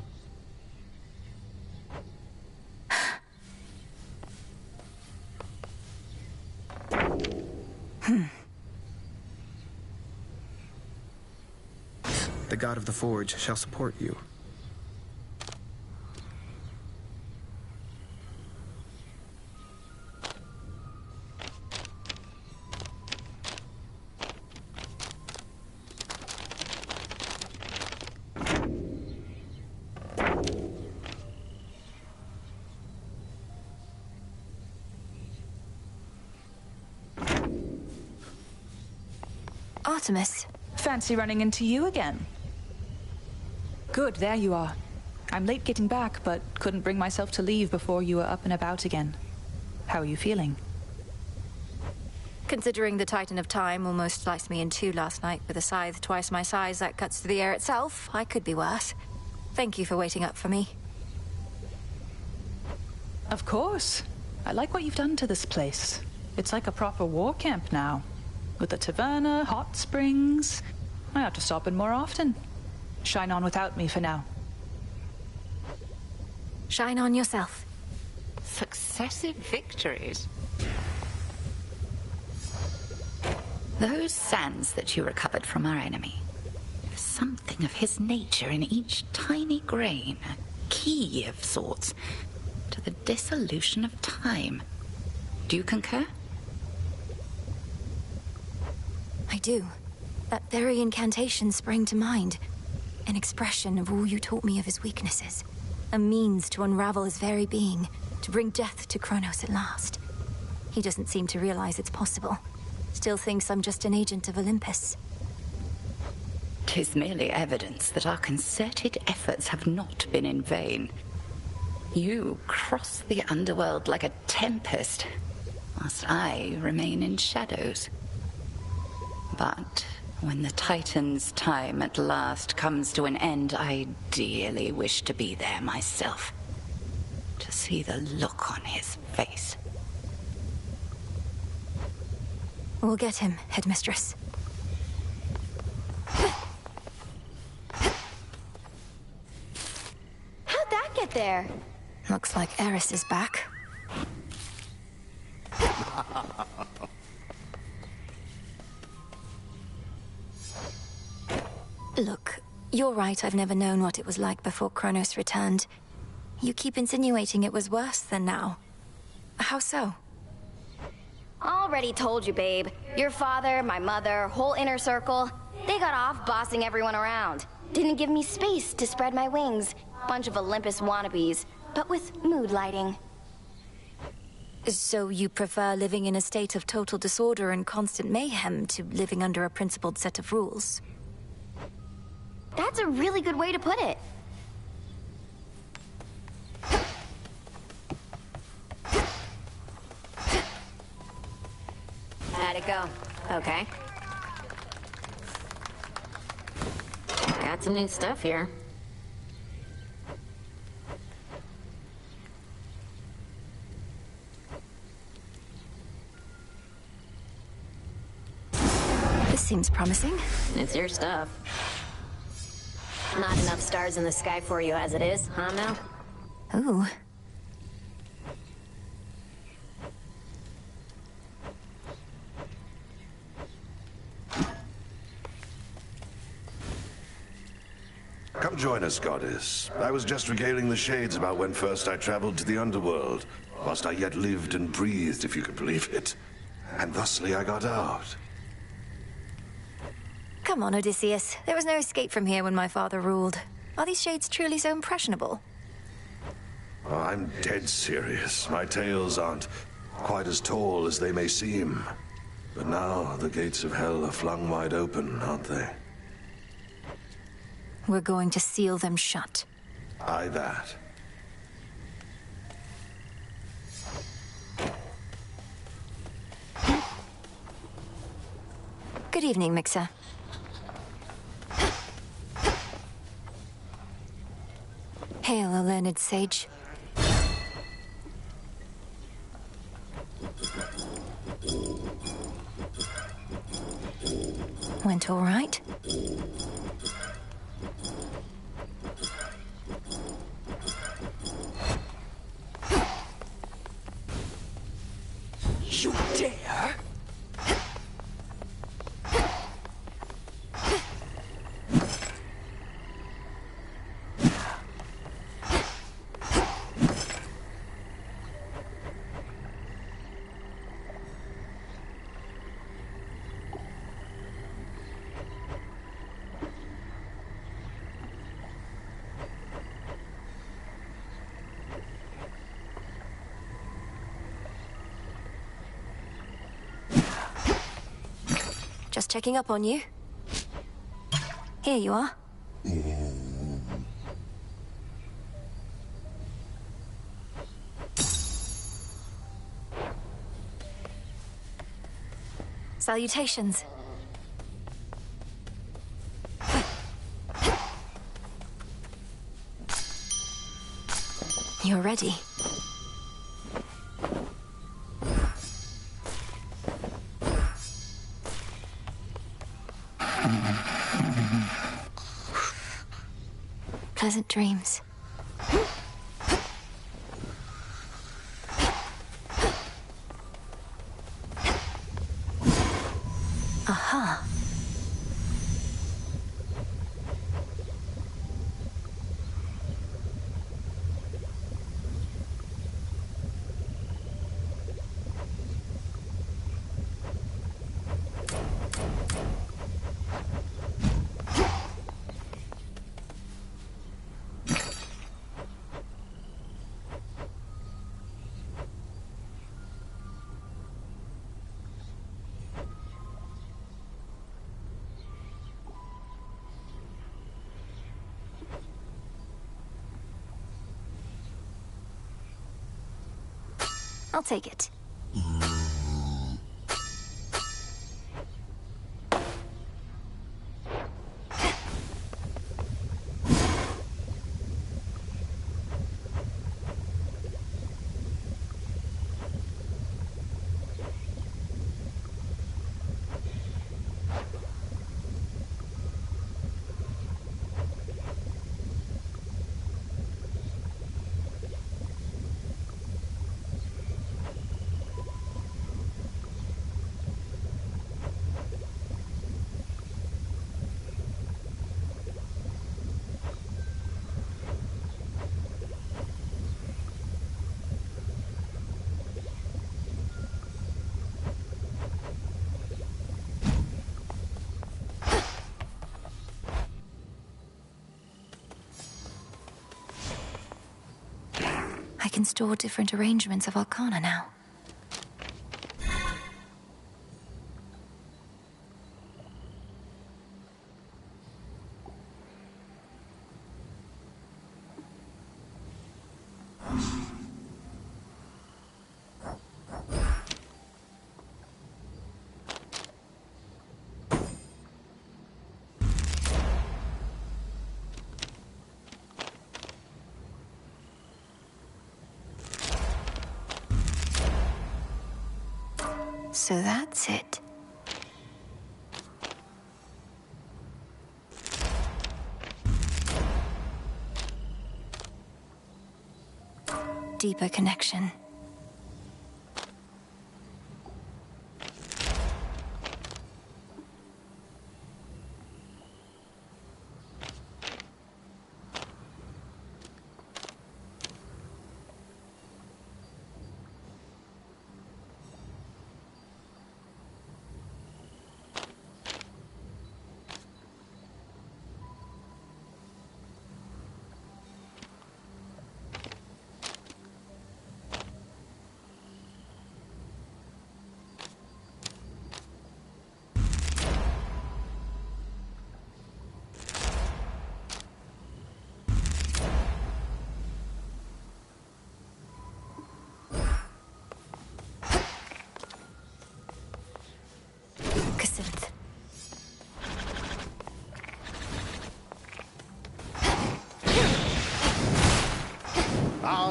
The god of the forge shall support you. Artemis. Fancy running into you again. Good, there you are. I'm late getting back, but couldn't bring myself to leave before you were up and about again. How are you feeling? Considering the Titan of Time almost sliced me in two last night with a scythe twice my size that cuts through the air itself, I could be worse. Thank you for waiting up for me. Of course. I like what you've done to this place. It's like a proper war camp now. With a taverna, hot springs. I ought to stop in more often. Shine on without me for now. Shine on yourself. Successive victories. Those sands that you recovered from our enemy. There's something of his nature in each tiny grain, a key of sorts, to the dissolution of time. Do you concur? I do. That very incantation sprang to mind. An expression of all you taught me of his weaknesses. A means to unravel his very being, to bring death to Kronos at last. He doesn't seem to realize it's possible. Still thinks I'm just an agent of Olympus. 'Tis merely evidence that our concerted efforts have not been in vain. You cross the underworld like a tempest, whilst I remain in shadows. But when the Titan's time at last comes to an end, I dearly wish to be there myself. To see the look on his face. We'll get him, Headmistress. How'd that get there? Looks like Eris is back. Look, you're right, I've never known what it was like before Kronos returned. You keep insinuating it was worse than now. How so? Already told you, babe. Your father, my mother, whole inner circle, they got off bossing everyone around. Didn't give me space to spread my wings. Bunch of Olympus wannabes, but with mood lighting. So you prefer living in a state of total disorder and constant mayhem to living under a principled set of rules? That's a really good way to put it. How'd it go? Okay. Got some new stuff here. This seems promising. It's your stuff. Not enough stars in the sky for you as it is, huh, Mel? Ooh. Come join us, Goddess. I was just regaling the Shades about when first I traveled to the underworld. whilst I yet lived and breathed, if you could believe it. And thusly I got out. Come on, Odysseus. There was no escape from here when my father ruled. Are these shades truly so impressionable? Oh, I'm dead serious. My tales aren't quite as tall as they may seem. But now the gates of hell are flung wide open, aren't they? We're going to seal them shut. Aye, that. Good evening, Mixer. Hail, O learned sage. Went all right? You dare? Just checking up on you. Here you are. Salutations. You're ready. Pleasant dreams. Aha. I'll take it. I can store different arrangements of Arcana now. So that's it. Deeper connection.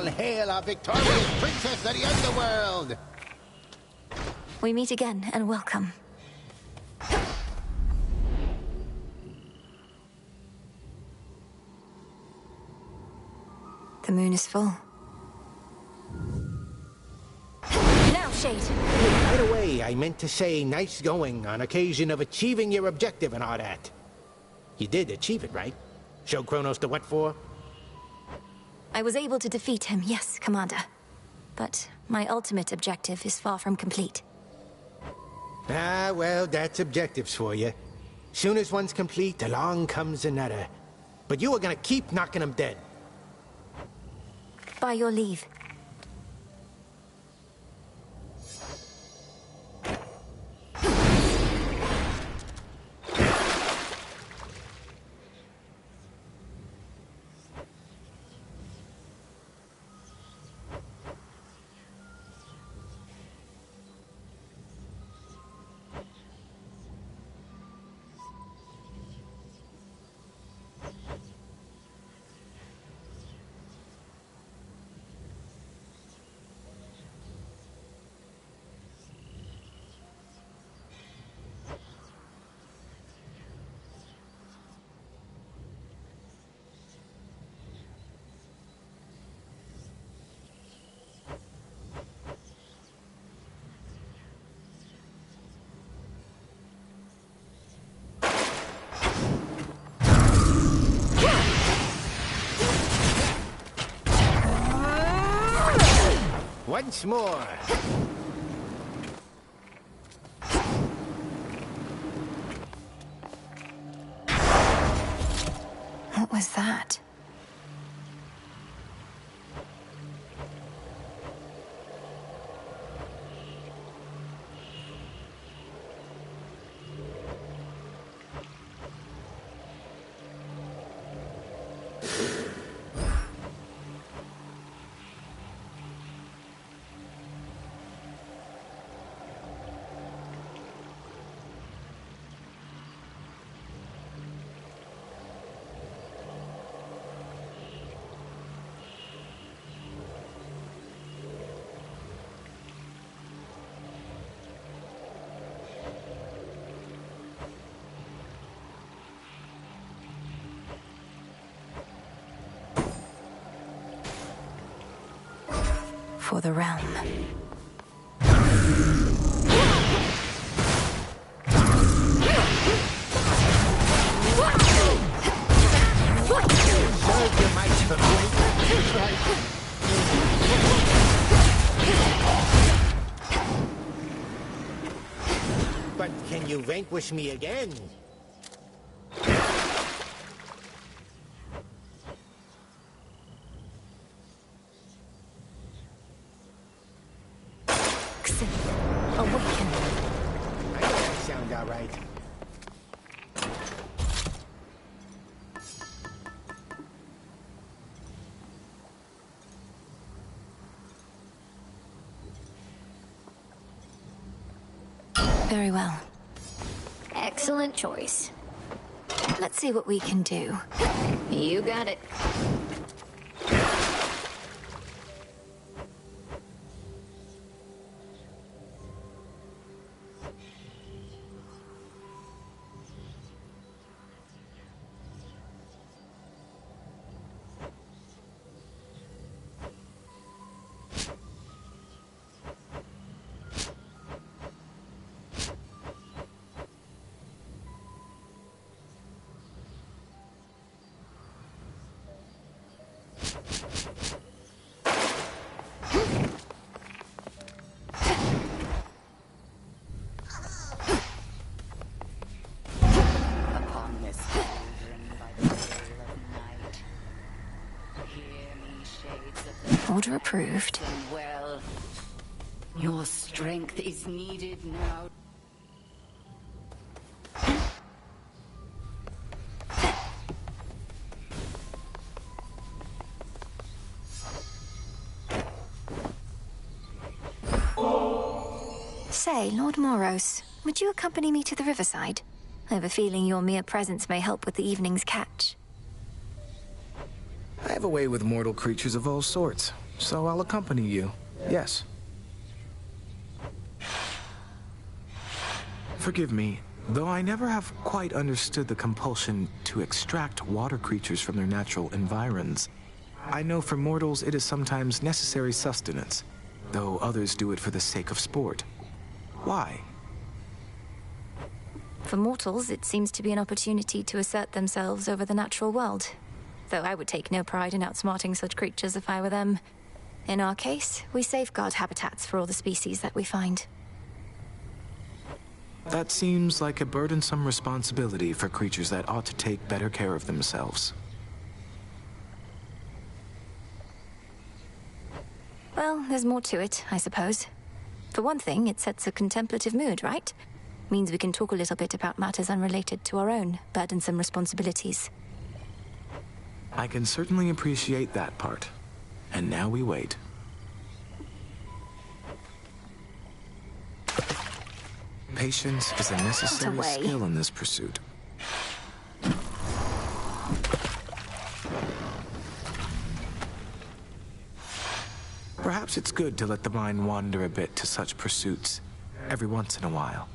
hail our victorious princess of the underworld! We meet again, and welcome. The moon is full. Now, Shade! By the way, I meant to say nice going on occasion of achieving your objective and all that. You did achieve it, right? Show Kronos the what for? I was able to defeat him, yes, Commander. But my ultimate objective is far from complete. Ah, well, that's objectives for you. Soon as one's complete, along comes another. But you are gonna keep knocking them dead. By your leave. Once more. What was that? For the realm. Serve your might for great. Right. But can you vanquish me again? Awaken. I know that sounds all right. Very well. Excellent choice. Let's see what we can do. You got it. Order approved. Well, your strength is needed now. Say, Lord Moros, would you accompany me to the riverside? I have a feeling your mere presence may help with the evening's catch. I have a way with mortal creatures of all sorts. So I'll accompany you. Yes. Forgive me, though I never have quite understood the compulsion to extract water creatures from their natural environs. I know for mortals it is sometimes necessary sustenance, though others do it for the sake of sport. Why? For mortals, it seems to be an opportunity to assert themselves over the natural world. Though I would take no pride in outsmarting such creatures if I were them. In our case, we safeguard habitats for all the species that we find. That seems like a burdensome responsibility for creatures that ought to take better care of themselves. Well, there's more to it, I suppose. For one thing, it sets a contemplative mood, right? Means we can talk a little bit about matters unrelated to our own burdensome responsibilities. I can certainly appreciate that part. And now we wait. Patience is a necessary skill in this pursuit. Perhaps it's good to let the mind wander a bit to such pursuits every once in a while.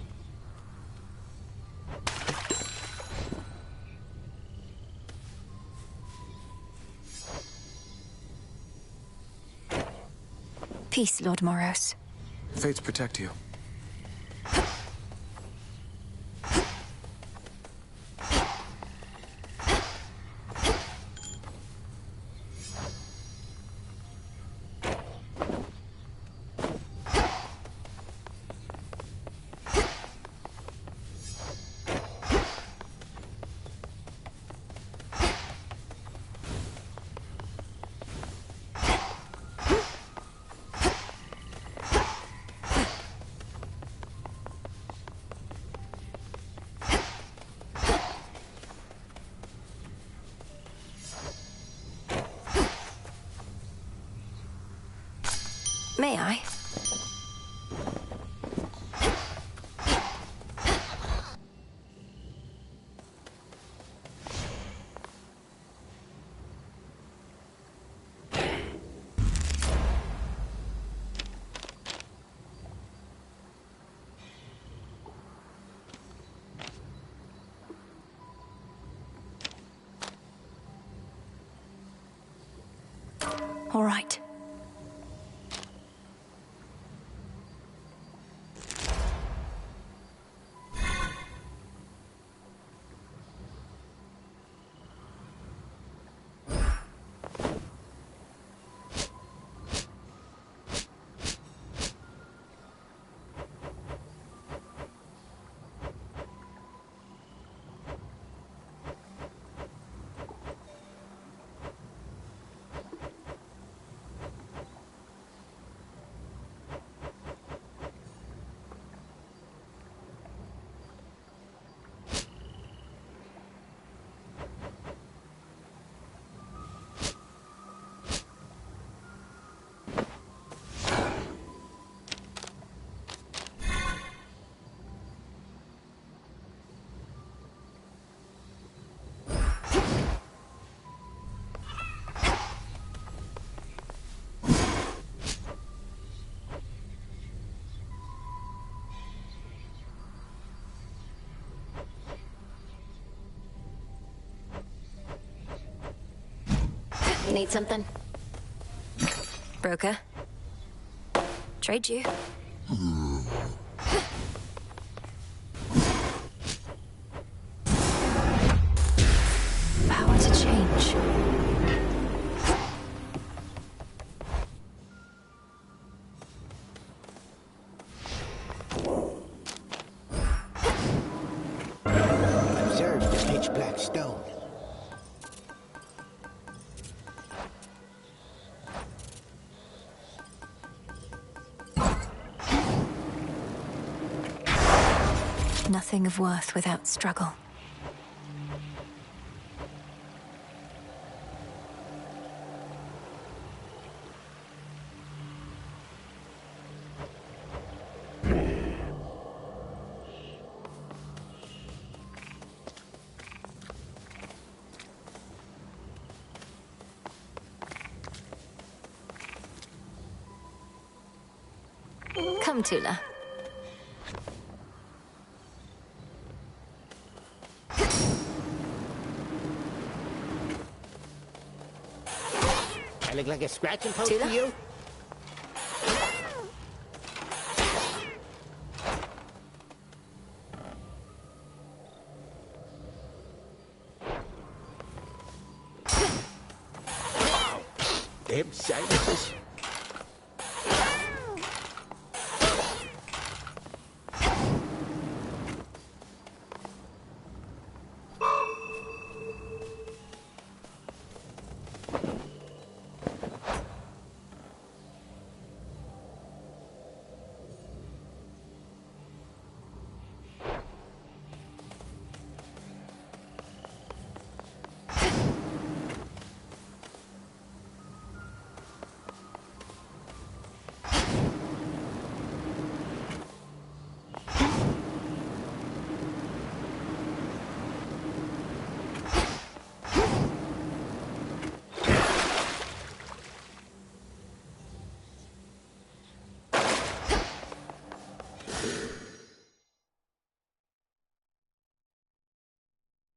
Peace, Lord Moros. Fates protect you. May I? All right. You need something? Broker? Trade you? Power to change. Observe the pitch black stone. Nothing of worth without struggle. Come, Tula. I look like a scratching post Tula? to you? Them silences.